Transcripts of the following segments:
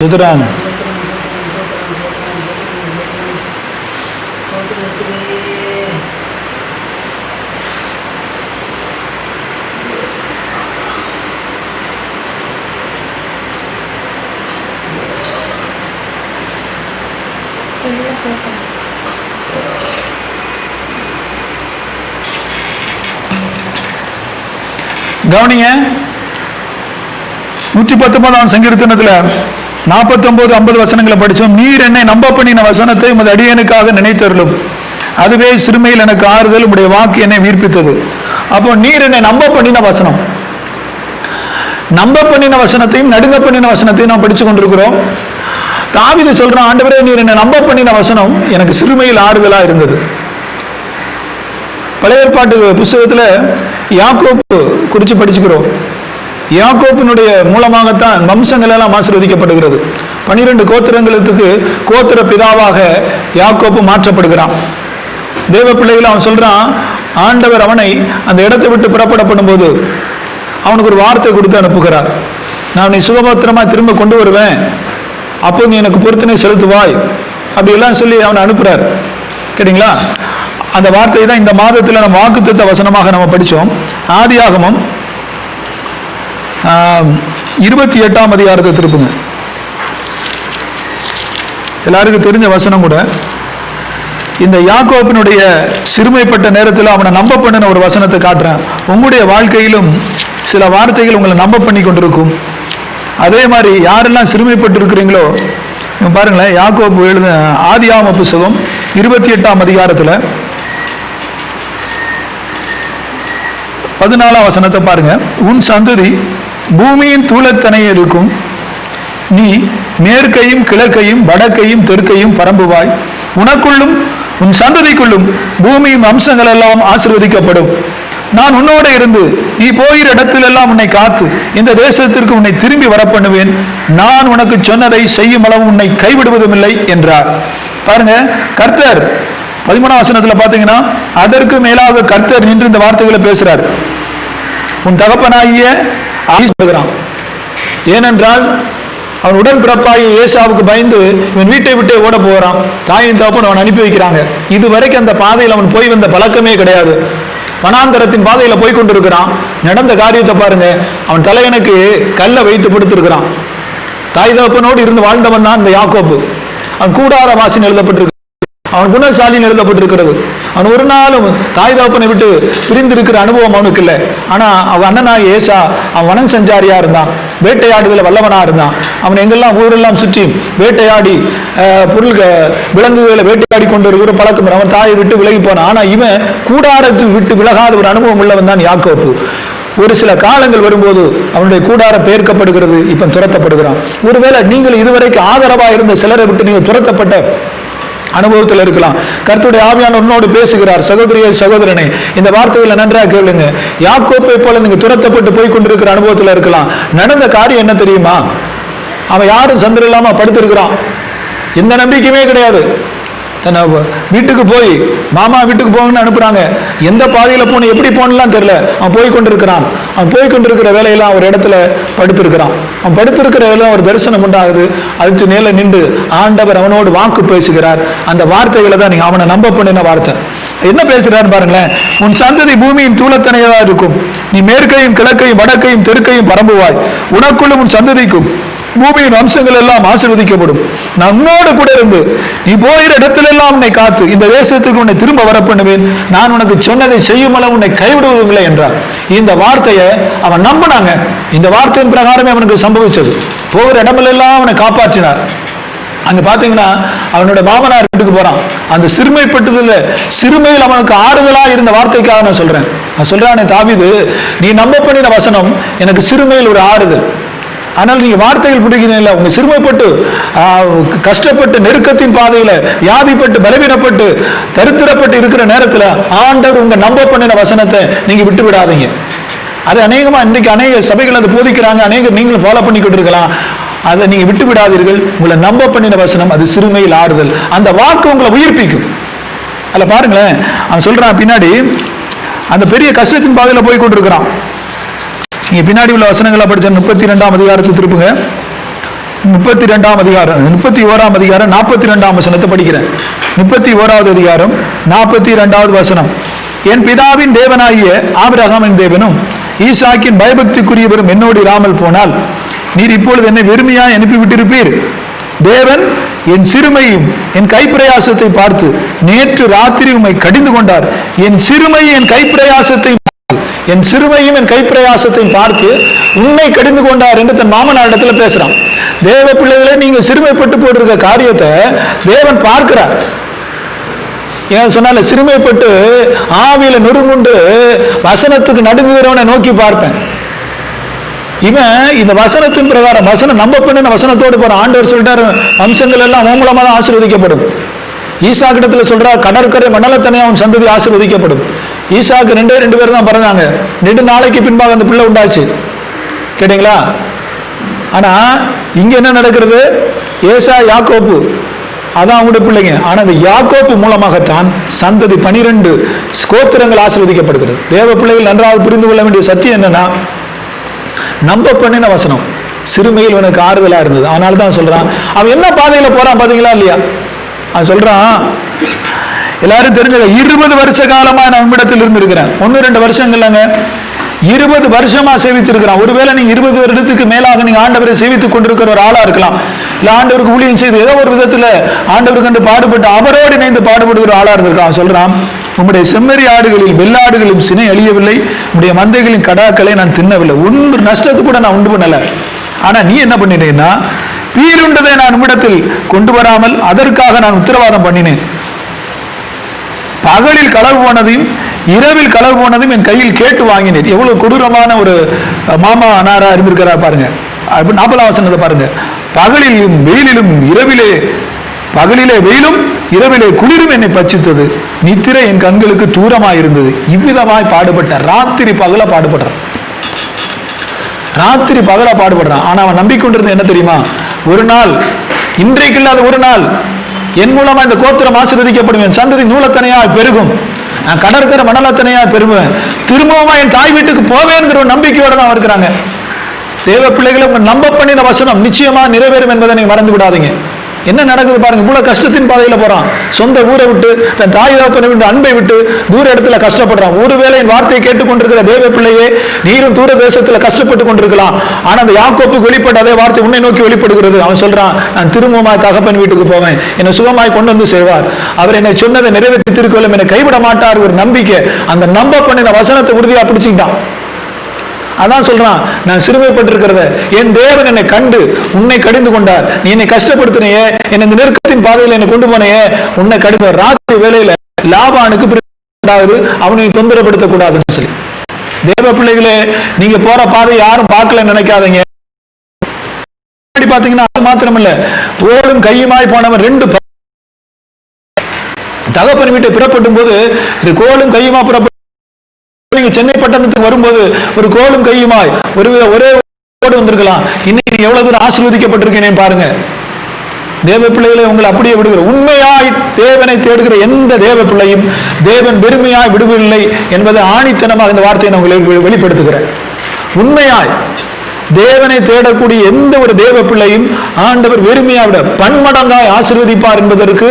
எழுதுறாங்க. கவனிங்க, 119ஆம் சங்கீர்த்தனத்துல 49-50 வசனங்களை படிச்சோம். நீர் என்னை நம்ப பண்ணின வசனத்தை உமது அடியனுக்காக நினைத்தருளும், அதுவே சிறுமையில் எனக்கு ஆறுதல், உடைய வாக்கு என்னை வீர்ப்பித்தது. அப்போ நீர் என்னை நம்ப பண்ணின வசனம், நம்ப பண்ணின வசனத்தையும் நடுங்க பண்ணின வசனத்தையும் நாம் படிச்சு கொண்டிருக்கிறோம். தாவீது சொல்றான், ஆண்டவரே நீர் என்னை நம்ப பண்ணின வசனம் எனக்கு சிறுமையில் ஆறுதலா இருந்தது. பழைய ஏற்பாட்டு புத்தகத்துல யாக்கோப்பு குறித்து படிச்சுக்கிறோம். யாக்கோப்பினுடைய மூலமாகத்தான் வம்சங்கள் எல்லாம் ஆசீர்வதிக்கப்படுகிறது. 12 கோத்திரங்களுக்கு கோத்திர பிதாவாக யாக்கோப்பு மாற்றப்படுகிறான். தேவ பிள்ளைகள் அவன் சொல்றான், ஆண்டவர் அவனை அந்த இடத்தை விட்டு புறப்படப்படும் போது அவனுக்கு ஒரு வார்த்தை கொடுத்து அனுப்புகிறார். நான் நீ சுகபத்திரமா திரும்ப கொண்டு வருவேன், அப்போ நீ எனக்கு பொருத்தனை செலுத்துவாய், அப்படி எல்லாம் சொல்லி அவனை அனுப்புறார். கேட்டீங்களா? அந்த வார்த்தை தான் இந்த மாதத்தில் நம்ம வாக்குத்தத்த வசனமாக நம்ம படித்தோம். ஆதியாகமம் 28ஆம் அதிகாரத்தை திருப்புங்க. எல்லாருக்கும் தெரிஞ்ச வசனம் கூட. இந்த யாக்கோப்பினுடைய சிறுமைப்பட்ட நேரத்தில் அவனை நம்ப பண்ணின ஒரு வசனத்தை காட்டுறேன். உங்களுடைய வாழ்க்கையிலும் சில வார்த்தைகள் உங்களை நம்ப பண்ணி கொண்டிருக்கும். அதே மாதிரி யாரெல்லாம் சிறுமைப்பட்டு இருக்கிறீங்களோ பாருங்களேன், யாக்கோப்பு எழுத ஆதியாகம புத்தகம் 28ஆம் அதிகாரத்தில் 14ஆம் வசனத்தை பாருங்க. உன் சந்ததி பூமியின் தூளத்தனையே இருக்கும், நீ மேற்கையும் கிழக்கையும் வடக்கையும் தெற்கையும் பரம்புவாய், உனக்குள்ளும் உன் சந்ததிக்குள்ளும் பூமியின் அம்சங்கள் எல்லாம் ஆசீர்வதிக்கப்படும். நான் உன்னோட இருந்து நீ போகிற இடத்திலெல்லாம் உன்னை காத்து இந்த தேசத்திற்கு உன்னை திரும்பி வர பண்ணுவேன், நான் உனக்கு சொன்னதை செய்யும் அளவு உன்னை கைவிடுவதும் இல்லை என்றார். பாருங்க, கர்த்தர் 13ஆம் வசனத்துல பாத்தீங்கன்னா, அதற்கு மேலாக கர்த்தர் நின்று இந்த வார்த்தைகளை பேசுறார். உன் தகப்பனாகிய ஆசீர்வதிக்கிறான். ஏனென்றால் அவன் உடன்பிறப்பாகிய ஏசாவுக்கு பயந்து இவன் வீட்டை விட்டே ஓட போகிறான். தாயின் தகப்பன் அவன் அனுப்பி வைக்கிறாங்க. இதுவரைக்கும் அந்த பாதையில் அவன் போய் வந்த பழக்கமே கிடையாது. வனாந்தரத்தின் பாதையில போய் கொண்டிருக்கிறான். நடந்த காரியத்தை பாருங்க. அவன் தலையனுக்கு கல்லை வைத்து படுத்திருக்கிறான். தாய் தகப்பனோடு இருந்து வாழ்ந்தவன் தான் இந்த யாக்கோப்பு. அவன் கூடார வாசின்னு எழுதப்பட்டிருக்கு, அவன் குணசாலின்னு எழுதப்பட்டிருக்கிறது. அவன் ஒரு நாளும் தாய் தகப்பனை விட்டு பிரிந்திருக்கிற அனுபவம் அவனுக்கு இல்லை. ஆனா அவன் அண்ணனாக ஏசா அவன் வனம் சஞ்சாரியா இருந்தான், வேட்டையாடுதல வல்லவனா இருந்தான். அவன் எங்கெல்லாம் ஊரெல்லாம் சுற்றி வேட்டையாடி விலங்குகளை வேட்டையாடி கொண்டு இருக்கிற பழக்கம். அவன் தாயை விட்டு விலகி போனான். ஆனா இவன் கூடாரத்தை விட்டு விலகாத ஒரு அனுபவம் உள்ளவன் தான் யாக்கோப்பு. ஒரு சில காலங்கள் வரும்போது அவனுடைய கூடாரம் பெயர்க்கப்படுகிறது, இப்ப துரத்தப்படுகிறான். ஒருவேளை நீங்கள் இதுவரைக்கும் ஆதரவா இருந்த சிலரை விட்டு நீங்கள் துரத்தப்பட்ட அனுபவத்தில் இருக்கலாம். கர்த்தருடைய ஆவியானவர் உன்னோடு பேசுகிறார். சகோதரியே சகோதரனே, இந்த வார்த்தைகளை நன்றாக கேளுங்க. யாக்கோப்பை போல நீங்க துரத்தப்பட்டு போய் கொண்டிருக்கிற அனுபவத்தில் இருக்கலாம். நடந்த காரியம் என்ன தெரியுமா? அவன் யாரும் சந்தர் இல்லாம படுத்திருக்கிறான். எந்த நம்பிக்கையுமே கிடையாது. தன்னை வீட்டுக்கு போய் மாமா வீட்டுக்கு போகணும்னு அனுப்புறாங்க. எந்த பாதையில போகணும், எப்படி போகணும்லாம் தெரியல. அவன் போய் கொண்டிருக்கிறான். அவன் போய் கொண்டிருக்கிற வேலையெல்லாம் ஒரு இடத்துல படுத்திருக்கிறான். அவன் படுத்திருக்கிற வேலை ஒரு தரிசனம் உண்டாகுது. அதுக்கு மேல நின்று ஆண்டவர் அவனோடு வாக்கு பேசுகிறார். அந்த வார்த்தைகளை தான் நீங்க அவனை நம்ப பண்ணின வார்த்தை. என்ன பேசுறாரு பாருங்களேன். உன் சந்ததி பூமியின் தூளத்தனையா இருக்கும், நீ மேற்கையும் கிழக்கையும் வடக்கையும் தெற்கையும் பரம்புவாய், உனக்குள்ளும் உன் சந்ததிக்கும் பூமியின் வம்சங்கள் எல்லாம் ஆசீர்வதிக்கப்படும். நான் உன்னோடு கூட இருந்து நீ போகிற இடத்திலெல்லாம் உன்னை காத்து இந்த தேசத்துக்கு உன்னை திரும்ப வர பண்ணுவேன், நான் உனக்கு சொன்னதை செய்யும் அளவு உன்னை கைவிடுவதில்லை என்றார். இந்த வார்த்தையை அவன் நம்பினாங்க. இந்த வார்த்தையின் பிரகாரமே அவனுக்கு சம்பவிச்சது. போகிற இடமெல்லாம் அவனை காப்பாற்றினார். அங்க பாத்தீங்கன்னா அவனுடைய மாமனார் வீட்டுக்கு போறான். அந்த சிறுமைப்பட்டதுல சிறுமையில் அவனுக்கு ஆறுதலா இருந்த வார்த்தைக்காக நான் சொல்றேன், தாவீது நீ நம்ப பண்ணின வசனம் எனக்கு சிறுமையில் ஒரு ஆறுதல். ஆனால் நீங்க வார்த்தைகள் பிடிக்கிறீங்களா? உங்க சிறுமைப்பட்டு கஷ்டப்பட்டு நெருக்கத்தின் பாதையில வியாதிப்பட்டு பலவீனப்பட்டு தரித்திரப்பட்டு இருக்கிற நேரத்துல ஆண்டவர் உங்க நம்ப பண்ணின வசனத்தை நீங்க விட்டு விடாதீங்க. அது அநேகமா இன்றைக்கு அநேக சபைகள் அதை போதிக்கிறாங்க, அநேகர் நீங்களும் ஃபாலோ பண்ணிக்கிட்டு இருக்கலாம். அதை நீங்க விட்டு விடாதீர்கள். உங்களை நம்ப பண்ணின வசனம் அது சிறுமையில் ஆறுதல். அந்த வாக்கு உங்களை உயிர்ப்பிக்கும். அதுல பாருங்களேன், அவன் சொல்றான் பின்னாடி அந்த பெரிய கஷ்டத்தின் பாதையில போய் கொண்டிருக்கிறான். நீங்க பின்னாடி உள்ள வசனங்களை படிச்ச 32ஆம் அதிகாரத்தை திருப்புங்க. 32ஆம் அதிகாரம் 31ஆம் அதிகாரம் 42ஆம் வசனத்தை படிக்கிறேன். 31வது அதிகாரம் 42வது வசனம். என் பிதாவின் தேவனாகிய ஆபிரகாமின் தேவனும் ஈசாக்கின் பயபக்திக்குரியவரும் என்னோடு இராமல் போனால் நீர் இப்பொழுது என்னை வெறுமையாய் அனுப்பிவிட்டிருப்பீர். தேவன் என் சிறுமையும் என் கைப்பிரயாசத்தை பார்த்து நேற்று ராத்திரி உம்மை கடிந்து கொண்டார். என் சிறுமையும் என் கைப்பிரயாசத்தையும் பார்த்து உண்மை கடிந்து கொண்டார் என்று தன் மாமனாரிடத்துல பேசுறான். தேவ பிள்ளைகளே, நீங்க சிறுமைப்பட்டு போட்டிருக்க காரியத்தை தேவன் பார்க்கிறார். ஏன் சொன்னால, சிறுமைப்பட்டு ஆவியில நொறுங்குண்டு வசனத்துக்கு நடுங்குகிறவனை நோக்கி பார்ப்பேன். இவன் இந்த வசனத்தின் பிரகாரம் வசனம் நம்ப பண்ண வசனத்தோடு போற ஆண்டவர் சொல்றாரு, வம்சங்கள் எல்லாம் உன் மூலமா தான் ஆசீர்வதிக்கப்படும். ஈசாக்கிடத்துல சொல்றார், கடற்கரை மணலத்தனையா அவன் சந்ததி ஆசீர்வதிக்கப்படும். ஈசாக்கு 2 பேர் தான் பிறந்தாங்க. 2 நாளைக்கு பின்பாக அந்த பிள்ளை உண்டாச்சு. கேட்டீங்களா? ஆனா இங்க என்ன நடக்கிறது? ஏசா யாக்கோப்பு அதான் அவங்களுடைய பிள்ளைங்க. ஆனா அந்த யாக்கோப்பு மூலமாகத்தான் சந்ததி 12 கோத்திரங்கள் ஆசீர்வதிக்கப்படுகிறது. தேவ பிள்ளைகள் நன்றாக புரிந்து கொள்ள வேண்டிய சத்தியம் என்னன்னா, நம்ப பண்ணின வசனம் சிறுமையில் உனக்கு ஆறுதலா இருந்தது. அதனால தான் சொல்றான். அவன் என்ன பாதையில போறான் பாத்தீங்களா இல்லையா? அவன் சொல்றான், எல்லாரும் தெரிஞ்சது 20 வருஷ காலமா நான் நம்மிடத்தில் இருந்திருக்கிறேன். 1-2 வருஷங்கள்லங்க, 20 வருஷமா சேவிச்சிருக்கிறான். ஒருவேளை நீங்க 20 வருடத்துக்கு மேலாக நீங்க ஆண்டவரை சேவித்துக் கொண்டிருக்கிற ஒரு ஆளா இருக்கலாம். இல்ல ஆண்டவருக்கு ஊழியம் செய்து ஏதோ ஒரு விதத்துல ஆண்டவருக்கு கண்டு பாடுபட்டு அவரோடு இணைந்து பாடுபடுகிற ஆளா இருந்திருக்கான். சொல்றான், உம்முடைய செம்மறி ஆடுகளில் வெள்ளாடுகளும் சினை அழியவில்லை, உம்முடைய மந்தைகளின் கடாக்களை நான் தின்னவில்லை. ஒன்று நஷ்டத்து கூட நான் உண்டு பண்ணல. ஆனா நீ என்ன பண்ணினேன்னா, பீருண்டதை நான் உம்மிடத்தில் கொண்டு வராமல் அதற்காக நான் உத்தரவாதம் பண்ணினேன். பகலில் களவு போனதையும் இரவில் களவு போனதும் என் கையில் கேட்டு வாங்கினேன். எவ்வளவு கொடூரமான ஒரு மாமா அனாரா இருந்திருக்கிறா பாருங்க. 40ஆம் வசனத்தை பாருங்க. பகலிலும் வெயிலிலும் பகலிலே வெயிலும் இரவிலே குளிரும் என்னை பட்சித்தது. நித்திரை என் கண்களுக்கு தூரமாய் இருந்தது. இவ்விதமாய் பாடுபட்ட ராத்திரி பகல பாடுபடுறான். ராத்திரி பகல பாடுபடுறான். ஆனா அவன் நம்பிக்கொண்டிருந்த என்ன தெரியுமா? ஒரு நாள், இன்றைக்கு இல்லாத ஒரு நாள் என் மூலமா இந்த கோத்திரம் ஆசீர்வதிக்கப்படும், என் சந்ததி நூலத்தனையா பெருகும், நான் கடற்கரை மணலத்தனையா பெருவேன், திரும்பவும் என் தாய் வீட்டுக்கு போவேங்கிற ஒரு நம்பிக்கையோட தான் இருக்கிறாங்க. தேவ பிள்ளைகளை நம்ப பண்ணின வசனம் நிச்சயமா நிறைவேறும் என்பதை நீங்க மறந்து விடாதீங்க. என்ன நடக்குது பாருங்க. இவ்வளவு கஷ்டத்தின் பாதையில போறான். சொந்த ஊரை விட்டு, தன் தாய் தகப்பனை விட்டு, அன்பை விட்டு தூர இடத்துல கஷ்டப்படுறான். ஒருவேளை என் வார்த்தையை கேட்டுக்கொண்டிருக்கிற தேவ பிள்ளையே, நீரும் தூர தேசத்துல கஷ்டப்பட்டு கொண்டிருக்கலாம். ஆனா அந்த யாக்கோப்புக்கு வெளிப்பட்ட அதே வார்த்தை உன்னை நோக்கி வெளிப்படுகிறது. அவன் சொல்றான், நான் திரும்பமாய் தகப்பன் வீட்டுக்கு போவேன், என்னை சுகமாய் கொண்டு வந்து செய்வார், அவர் என்னை சொன்னதை நிறைவேற்றி திருக்கொள்ளும், என்னை கைவிட மாட்டார் ஒரு நம்பிக்கை. அந்த நம்ப பண்ணின வசனத்தை உறுதியா பிடிச்சுக்கிட்டான். அதான் சொல்றான், நான் சிறுமைப்பட்டிருக்கிறத என் தேவன் என்னை கண்டு உன்னை கடிந்து கொண்டார். நீ என்னை கஷ்டப்படுத்தினையே, என்னை இந்த நெருக்கத்தின் பாதையில் என்னை கொண்டு போனையே, உன்னை கடிந்த ராத்திரி வேலையில லாபானுக்கு அவனை தொந்தரப்படுத்த கூடாதுன்னு சொல்லி. தேவ பிள்ளைகளே, நீங்க போற பாதை யாரும் பார்க்கல நினைக்காதீங்க. பாத்தீங்கன்னா அது மாத்திரமல்ல, கோலும் கையுமாய் போனவன் 2 தகப்பன் வீட்டை புறப்படும் போது கோலும் கையுமா புறப்பட்டு சென்னை பட்டணத்துக்கு வரும்போது ஒரு கோலும் கையுமாய் ஒரே வந்திருக்கலாம். இன்னைக்கு எவ்வளவு தூரம் ஆசீர்வதிக்கப்பட்டிருக்கேன் பாருங்க. தேவ பிள்ளைகளை உங்களை அப்படியே விடுகிற, உண்மையாய் தேவனை தேடுகிற எந்த தேவ பிள்ளையும் தேவன் வெறுமையாய் விடுவதில்லை என்பதை ஆணித்தனமாக இந்த வார்த்தையை நான் உங்களை வெளிப்படுத்துகிறேன். உண்மையாய் தேவனை தேடக்கூடிய எந்த ஒரு தேவ பிள்ளையும் ஆண்டவர் வெறுமையா விட பன்மடங்காய் ஆசீர்வதிப்பார் என்பதற்கு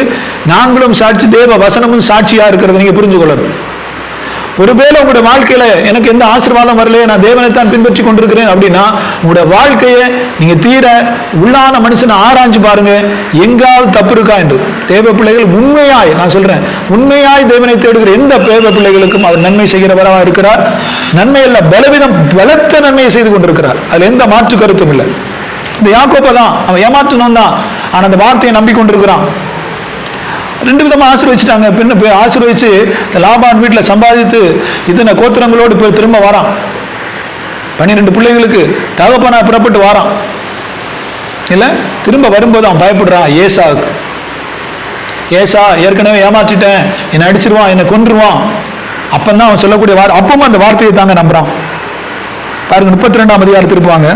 நாங்களும் சாட்சி, தேவ வசனமும் சாட்சியா இருக்கிறது நீங்க புரிஞ்சு கொள்ளணும். ஒருவேளை உங்களுடைய வாழ்க்கையில எனக்கு எந்த ஆசீர்வாதம் வரலையே, நான் தேவனை தான் பின்பற்றி கொண்டிருக்கிறேன் அப்படின்னா, உங்களுடைய வாழ்க்கையை நீங்க தீர உள்ளான மனுஷனை ஆராய்ஞ்சு பாருங்க, எங்காவது தப்பு இருக்கா என்று. தேவ பிள்ளைகள் உண்மையாய், நான் சொல்றேன், உண்மையாய் தேவனை தேடுகிற எந்த தேவ பிள்ளைகளுக்கும் அவர் நன்மை செய்கிறவராக இருக்கிறார். நன்மை இல்ல, பலத்த நன்மையை செய்து கொண்டிருக்கிறார். அதுல எந்த மாற்று கருத்தும் இல்லை. இந்த யாக்கோப்பை தான் அவன் ஏமாற்றணும் தான், ஆனா அந்த வார்த்தையை நம்பிக்கொண்டிருக்கிறான். 2 விதமா ஆசீர்வதிச்சுட்டாங்க. பெண்ணு போய் ஆசீர்வதிச்சு லாபான் வீட்டில் சம்பாதித்து இத்தனை கோத்திரங்களோடு போய் திரும்ப வாரான். 12 பிள்ளைகளுக்கு தகப்பனா புறப்பட்டு வாரான். இல்ல திரும்ப வரும்போது அவன் பயப்படுறான் ஏசாவுக்கு. ஏசா ஏற்கனவே ஏமாற்றிட்டேன், என்னை அடிச்சிருவான், என்னை கொன்றுவான். அப்பந்தான் அவன் சொல்லக்கூடிய அப்பவும் அந்த வார்த்தையை தாங்க நம்புறான். பாருங்க, 32ஆம் அதிகாரம் திருப்புவாங்க.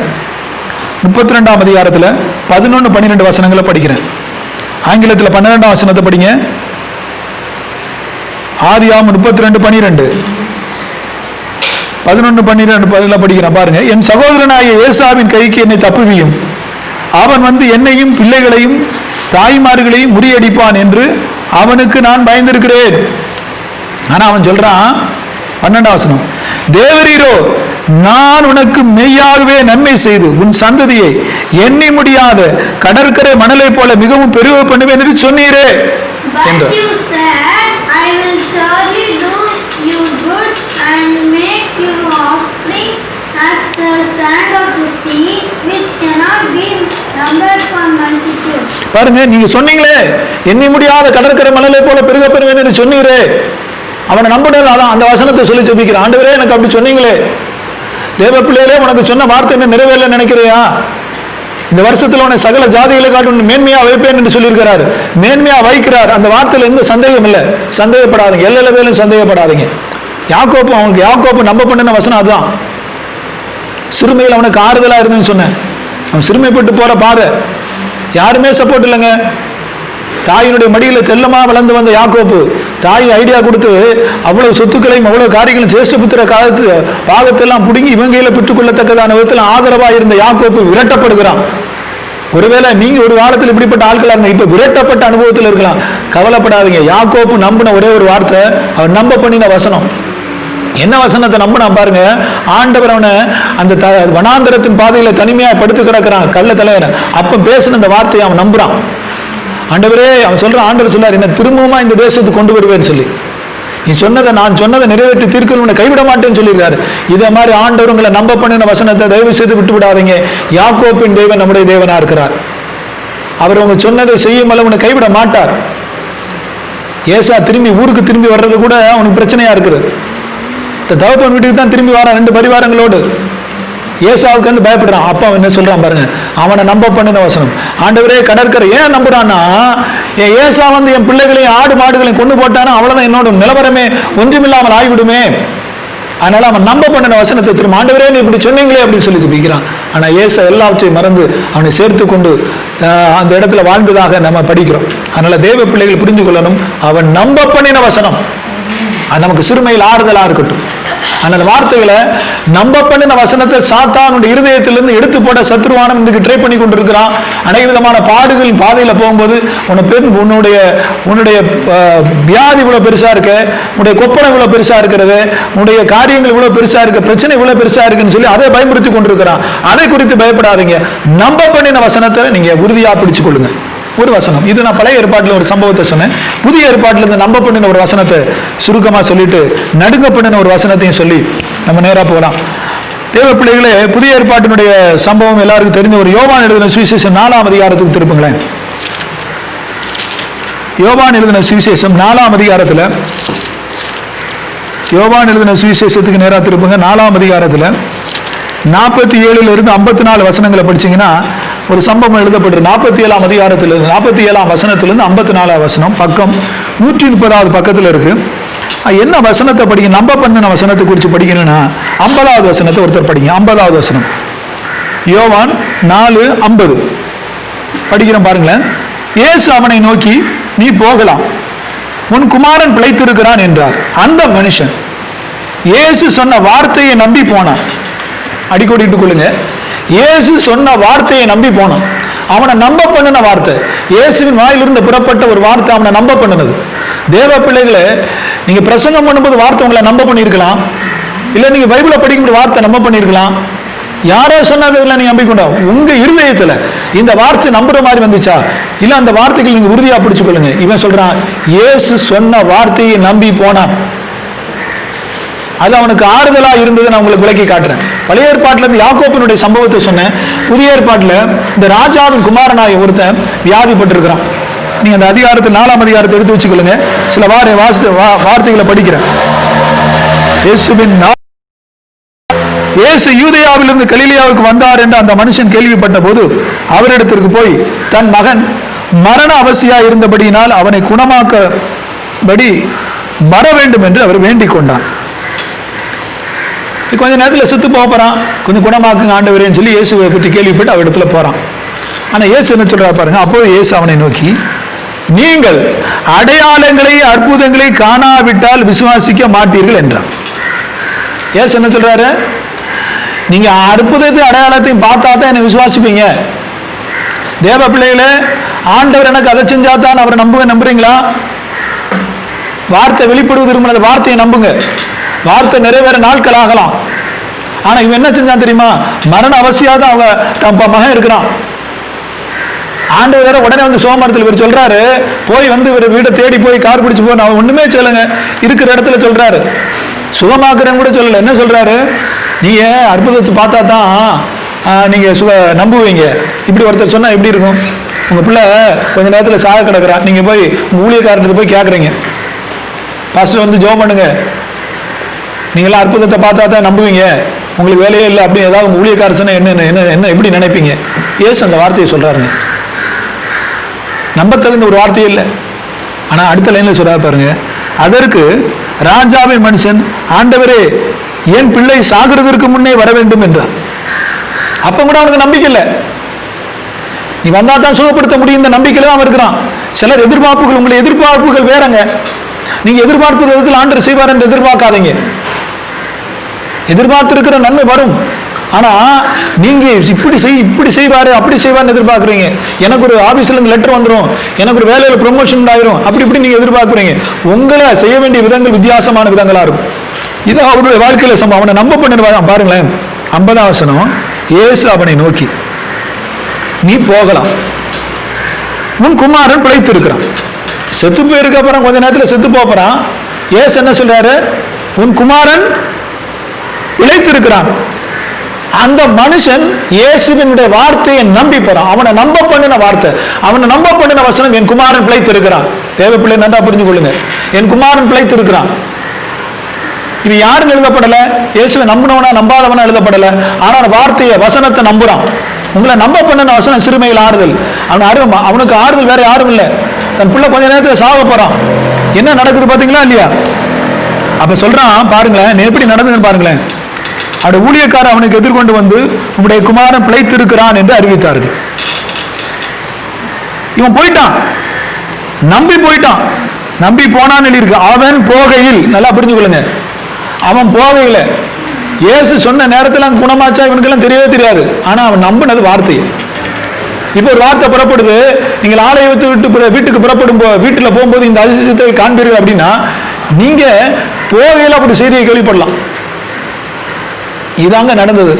32ஆம் அதிகாரத்துல 11-12 வசனங்களை படிக்கிறேன். ஆங்கிலத்தில் 12ஆம் வசனத்தை படிங்க. ஆதியாகமம் 32:12 11-12 படிக்கிறேன் பாருங்க. என் சகோதரனாகிய ஏசாவின் கைக்கு என்னை தப்புவியும், அவன் வந்து என்னையும் பிள்ளைகளையும் தாய்மார்களையும் முறியடிப்பான் என்று அவனுக்கு நான் பயந்திருக்கிறேன். ஆனா அவன் சொல்றான் 12ஆம் வசனம், தேவரீரோ நான் உனக்கு மெய்யாகவே நன்மை செய்து உன் சந்ததியை எண்ணி முடியாத கடற்கரை மணலை போல மிகவும் பெருக பண்ணுவேன் என்று சொன்னீரே என்றார். பாருங்க, நீங்க சொன்னீங்களே எண்ணி முடியாத கடற்கரை மணலை போல பெருக பெறுவேன் என்று சொன்னீரே, அவனை நம்பினது அதான் அந்த வசனத்தை சொல்லி ஜெபிக்கிறான். ஆண்டவரே எனக்கு அப்படி சொன்னீங்களே, தேவ பிள்ளைகளே உனக்கு சொன்ன வார்த்தை என்ன நிறைவேறல நினைக்கிறியா? இந்த வருஷத்துல உன்னை சகல ஜாதிகளை காட்டு மேன்மையா வைப்பேன் என்று சொல்லியிருக்கிறார். மேன்மையா வைக்கிறார். அந்த வார்த்தையில எந்த சந்தேகம் இல்லை. சந்தேகப்படாதீங்க, எல்லளவேலும் சந்தேகப்படாதீங்க. யாக்கோப்பு நம்ப பண்ணின வசனம் அதுதான். சிறுமையில் அவனுக்கு ஆறுதலா இருந்துன்னு சொன்னேன். அவன் சிறுமைப்பட்டு போற பாதை, யாருமே சப்போர்ட் இல்லைங்க. தாயினுடைய மடியில செல்லமா வளர்ந்து வந்த யாக்கோப்பு தாய் ஐடியா கொடுத்து அவ்வளவு சொத்துக்களையும் அவ்வளவு காரியங்களும் ஜேஷ்டபுத்திர காலத்து பாகத்தெல்லாம் பிடுங்கி இவங்கையில பெற்றுக்கொள்ளத்தக்கதான விதத்தில் ஆதரவா இருந்த யாக்கோப்பு விரட்டப்படுகிறான். ஒருவேளை நீங்க ஒரு காலத்தில் இப்படிப்பட்ட ஆட்களா இருந்த இப்ப விரட்டப்பட்ட அனுபவத்தில் இருக்கலாம். கவலைப்படாதீங்க. யாக்கோப்பு நம்பின ஒரே ஒரு வார்த்தை, அவன் நம்ப பண்ணின வசனம். என்ன வசனத்தை நம்பினா பாருங்க, ஆண்டவர் அவனை அந்த வனாந்தரத்தின் பாதையில தனிமையா படுத்து கிடக்கிறான் கள்ள தலைவன். அப்ப பேசின அந்த வார்த்தையை அவன் நம்புறான். ஆண்டவரே, அவன் சொல்றான், ஆண்டவர் சொல்லார் என்ன திரும்பவுமா இந்த தேசத்துக்கு கொண்டு வருவேன்னு சொல்லி, நீ சொன்னதை நான் சொன்னதை நிறைவேற்றி தீர்க்க உன்னை கைவிட மாட்டேன்னு சொல்லியிருக்காரு. இதே மாதிரி ஆண்டவர் உங்களை நம்ப பண்ணின வசனத்தை தயவு செய்து விட்டு விடாதீங்க. யாக்கோப்பின் தேவன் நம்முடைய தேவனா இருக்கிறார். அவர் உங்க சொன்னதை செய்யும் அளவு உன்னை கைவிட மாட்டார். ஏசா திரும்பி ஊருக்கு திரும்பி வர்றது கூட அவனுக்கு பிரச்சனையா இருக்குது. தகப்பன் வீட்டுக்கு தான் திரும்பி வரான் 2 பரிவாரங்களோடு. ஏசாவுக்கு வந்து பயப்படுறான். அப்பா என்ன சொல்றான் பாருங்க, அவனை நம்ப பண்ணின வசனம். ஆண்டவரே கடற்கரை ஏன் நம்புறான்னா, என் ஏசா வந்து என் பிள்ளைகளையும் ஆடு மாடுகளையும் கொண்டு போட்டானா அவ்வளவுதான், என்னோட நிலவரமே ஒன்றுமில்லாமல் ஆகிவிடுமே. அதனால அவன் நம்ப பண்ணின வசனத்தை திரும்ப, ஆண்டவரே நீ இப்படி சொன்னீங்களே அப்படின்னு சொல்லி சொல்லிக்கிறான். ஆனா ஏசா எல்லாவற்றையும் மறந்து அவனை சேர்த்து கொண்டு அந்த இடத்துல வாழ்ந்ததாக நம்ம படிக்கிறோம். அதனால தேவ பிள்ளைகள் புரிந்து கொள்ளணும், அவன் நம்ப பண்ணின வசனம் அது நமக்கு சிறுமையில் ஆறுதலா இருக்கட்டும். அந்த வார்த்தைகளை நம்ப பண்ணின வசனத்தை சாத்தானுடைய இருதயத்திலிருந்து எடுத்து போட சத்ருவானம் இன்றைக்கு ட்ரை பண்ணி கொண்டிருக்கிறான். அனைத்து விதமான பாடுகளின் பாதையில போகும்போது உன்னுடைய வியாதி இவ்வளவு பெருசா இருக்கு, உன்னுடைய கொப்பனை இவ்வளவு பெருசா இருக்கிறது, உன்னுடைய காரியங்கள் இவ்வளவு பெருசா இருக்கு, பிரச்சனை இவ்வளவு பெருசா இருக்குன்னு சொல்லி அதை பயன்படுத்தி கொண்டிருக்கிறான். அதை குறித்து பயப்படாதீங்க. நம்ப பண்ணின வசனத்தை நீங்க உறுதியா பிடிச்சு கொள்ளுங்க. ஒரு வசனம் இது, நான் பழைய ஏற்பாட்டில் ஒரு சம்பவத்தை சொன்னேன். புதிய ஏற்பாட்டில் இருந்து நம்ப பண்ணின ஒரு வசனத்தை சுருக்கமா சொல்லிட்டு நடுங்க பண்ணின ஒரு வசனத்தையும் சொல்லி நம்ம நேரா போகலாம். தேவ பிள்ளைகளே, புதிய ஏற்பாட்டினுடைய சம்பவம் எல்லாருக்கும் தெரிஞ்ச ஒரு யோவான் எழுதின சுவிசேஷம் 4ஆம் அதிகாரத்துக்கு திருப்புங்களேன். யோவான் எழுதின சுவிசேஷம் 4ஆம் அதிகாரத்தில், யோவான் எழுதின சுவிசேஷத்துக்கு நேரா திருப்புங்க. 4ஆம் அதிகாரத்தில் 47 இருந்து 54 வசனங்களை படிச்சீங்கன்னா ஒரு சம்பவம் எழுதப்பட்டு 47ஆம் அதிகாரத்திலிருந்து 47ஆம் வசனத்திலிருந்து 54ஆம் வசனம் பக்கம் 130வது பக்கத்தில் இருக்கு. என்ன வசனத்தை படிக்க, நம்ப பண்ணின வசனத்தை குறித்து படிக்கணும்னா 50வது வசனத்தை ஒருத்தர் படிங்க. 50வது வசனம் யோவான் 4:50 படிக்கிறோம் பாருங்களேன். இயேசு அவனை நோக்கி, நீ போகலாம், உன் குமாரன் பிழைத்திருக்கிறான் என்றார். அந்த மனுஷன் இயேசு சொன்ன வார்த்தையை நம்பி போனான். அடிக்கோடிட்டு கொள்ளுங்க, இயேசு சொன்ன வார்த்தையை நம்பி போனான். அவனை நம்ப பண்ணின வார்த்தை, இயேசுவின் வாயிலிருந்து புறப்பட்ட ஒரு வார்த்தை அவனை நம்ப பண்ணினது. தேவ பிள்ளைகளை, நீங்க பிரசங்கம் பண்ணும்போது வார்த்தை உங்களை நம்ப பண்ணியிருக்கலாம், இல்ல நீங்க பைபிளை படிக்கும்போது வார்த்தை நம்ப பண்ணியிருக்கலாம். யாரோ சொன்னதை இல்லை நீங்க நம்பிக்கொண்டா, உங்க இருதயத்துல இந்த வார்த்தை நம்புற மாதிரி வந்துச்சா, இல்ல அந்த வார்த்தைகள் நீங்க உறுதியா பிடிச்சு கொள்ளுங்க. இவன் சொல்றான், இயேசு சொன்ன வார்த்தையை நம்பி போனான். அது அவனுக்கு ஆறுதலா இருந்தது. நான் உங்களுக்கு விளக்கி காட்டுறேன். பழைய ஏற்பாட்டில் இருந்து யாக்கோப்பினுடைய சம்பவத்தை சொன்னேன். புதிய ஏற்பாட்டில் இந்த ராஜாவின் குமாரனாய் ஒருத்தன் வியாதிப்பட்டிருக்கிறான். நீங்க அந்த அதிகாரத்தை 4ஆம் அதிகாரத்தை எடுத்து வச்சுக்கொள்ளுங்க. சில வார்த்தைகளை படிக்கிறேன். இயேசு யூதேயாவிலிருந்து கலிலேயாவுக்கு வந்தார் என்று அந்த மனுஷன் கேள்விப்பட்ட போது அவரிடத்திற்கு போய் தன் மகன் மரண அவசியா இருந்தபடியினால் அவனை குணமாக்கபடி வர வேண்டும் என்று அவர் வேண்டிக் கொண்டான். கொஞ்ச நேரத்தில் சுத்து போறான், கொஞ்சம் குணமாக்குங்க ஆண்டவரேன்னு சொல்லி இயேசுவை பற்றி கேள்விப்பட்டு அவர் இடத்துல போறான். ஆனா இயேசு என்ன சொல்றா பாருங்க. அப்போது இயேசு அவனை நோக்கி, நீங்கள் அடையாளங்களை அற்புதங்களை காணாவிட்டால் விசுவாசிக்க மாட்டீர்கள் என்றான். இயேசு என்ன சொல்றாரு, நீங்க அற்புதத்தை அடையாளத்தையும் பார்த்தா தான் என்னை விசுவாசிப்பீங்க. தேவ பிள்ளைகளே, ஆண்டவர் எனக்கு அதை செஞ்சாதான் அவரை நம்புறீங்களா? வார்த்தை வெளிப்படுவது விரும்பினது, வார்த்தையை நம்புங்க. வார்த்தை நிறைவேற நாட்கள் ஆகலாம். ஆனா இவன் என்ன செஞ்சான் தெரியுமா? மரண அவசியாக தான் அவங்க தன் மகன் இருக்கிறான். ஆண்டவர் வேற உடனே வந்து சோமரத்தில் இவர் சொல்றாரு, போய் வந்து இவர் வீட்டை தேடி போய் கார் பிடிச்சு போன. அவன் ஒண்ணுமே சொல்லுங்க, இருக்கிற இடத்துல சொல்றாரு, சுகமாக்குறேன்னு கூட சொல்லல. என்ன சொல்றாரு? நீங்க அற்புதத்தை பார்த்தா தான் நீங்க நம்புவீங்க. இப்படி ஒருத்தர் சொன்னா எப்படி இருக்கும்? உங்க பிள்ளை கொஞ்ச நேரத்தில் சாக கிடக்குறான், நீங்க போய் உங்க ஊழியக்காரர்கிட்ட போய் கேட்குறீங்க, பாஸ்டர் வந்து ஜெபம் பண்ணுங்க, நீங்களாம் அற்புதத்தை பார்த்தா தான் நம்புவீங்க, உங்களுக்கு வேலையே இல்லை அப்படின்னு ஏதாவது உங்க ஊழியக்காரர் சொன்னா என்ன என்ன என்ன எப்படி நினைப்பீங்க? ஏசு அந்த வார்த்தையை சொல்றாருங்க. நம்ப தகுந்த ஒரு வார்த்தையே இல்லை. ஆனா அடுத்த லைன்ல சொல்றாரு பாருங்க, அதற்கு ராஜாவின் மனுஷன், ஆண்டவரே என் பிள்ளை சாகிறதற்கு முன்னே வர வேண்டும் என்றார். அப்ப கூட அவனுக்கு நம்பிக்கை இல்லை. நீ வந்தா தான் சுகப்படுத்த முடியும், இந்த நம்பிக்கையில தான் இருக்கிறான். சிலர் எதிர்பார்ப்புகள், உங்களை எதிர்பார்ப்புகள் வேறங்க. நீங்க எதிர்பார்ப்பு விதத்தில் ஆண்டவர் செய்வார் என்று எதிர்பார்க்காதீங்க. எதிர்பார்த்திருக்கிற நன்மை வரும். ஆனா நீங்க இப்படி செய்வாரு அப்படி செய்வார்னு எதிர்பார்க்குறீங்க. எனக்கு ஒரு ஆபீஸ்ல இருந்து லெட்டர் வந்துடும், எனக்கு ஒரு வேலையில ப்ரொமோஷன் ஆயிரும், அப்படி இப்படி நீங்க எதிர்பார்க்குறீங்க. உங்களை செய்ய வேண்டிய விதங்கள் வித்தியாசமான விதங்களா இருக்கும். இது அவருடைய வாழ்க்கையில சம்பவம். அவனை நம்ப பண்ணிடுவாங்க. பாருங்களேன், 50ஆம் வசனம், இயேசு அவனை நோக்கி, நீ போகலாம், உன் குமாரன் பிழைத்து இருக்கிறான். செத்து போயிருக்க அப்புறம் கொஞ்ச நேரத்தில் செத்து போறான். இயேசு என்ன சொல்றாரு? உன் குமாரன் பிழைத்து இருக்கிறான். அந்த மனுஷன் இயேசுவினுடைய வார்த்தையை நம்பி போறான். அவனை நம்ப பண்ணின வார்த்தை, அவனை நம்ப பண்ணின வசனம், என் குமாரன் பிழைத்து இருக்கிறான். தேவ பிள்ளை நன்றா புரிஞ்சு கொள்ளுங்க, என் குமாரன் பிழைத்து இருக்கிறான். இது யாரும் எழுதப்படல, இயேசுவை நம்பினவனா நம்பாதவனா எழுதப்படல. ஆனா வார்த்தையை வசனத்தை நம்புறான். உங்களை நம்ப பண்ணின வசனம் சிறுமையில் ஆறுதல். அவனுக்கு ஆறுதல் வேற யாரும் இல்லை. தன் பிள்ளை கொஞ்ச நேரத்தில் சாக போறான். என்ன நடக்குது பாத்தீங்களா இல்லையா? அப்ப சொல்றான் பாருங்களேன், எப்படி நடந்ததுன்னு பாருங்களேன். அவருடைய ஊழியக்காரர் அவனுக்கு எதிர்கொண்டு வந்து, உங்களுடைய குமாரன் பிழைத்திருக்கிறான் என்று அறிவித்தார்கள். இவன் போயிட்டான், நம்பி போயிட்டான். நம்பி போனான்னு இருக்கு. அவன் போகையில், நல்லா புரிஞ்சு கொள்ளுங்க, அவன் போகையில இயேசு சொன்ன நேரத்தில் அங்க குணமாச்சா இவனுக்கு எல்லாம் தெரியவே தெரியாது. ஆனா அவன் நம்பினது வார்த்தையை. இப்போ ஒரு வார்த்தை புறப்படுது, நீங்கள் ஆலயத்தை விட்டு வீட்டுக்கு புறப்படும் வீட்டுல போகும்போது இந்த அதிசயத்தை காண்பீர்கள் அப்படின்னா, நீங்க போகையில் அப்படி செய்தியை கேள்விப்படலாம். இதாங்க நடந்தது.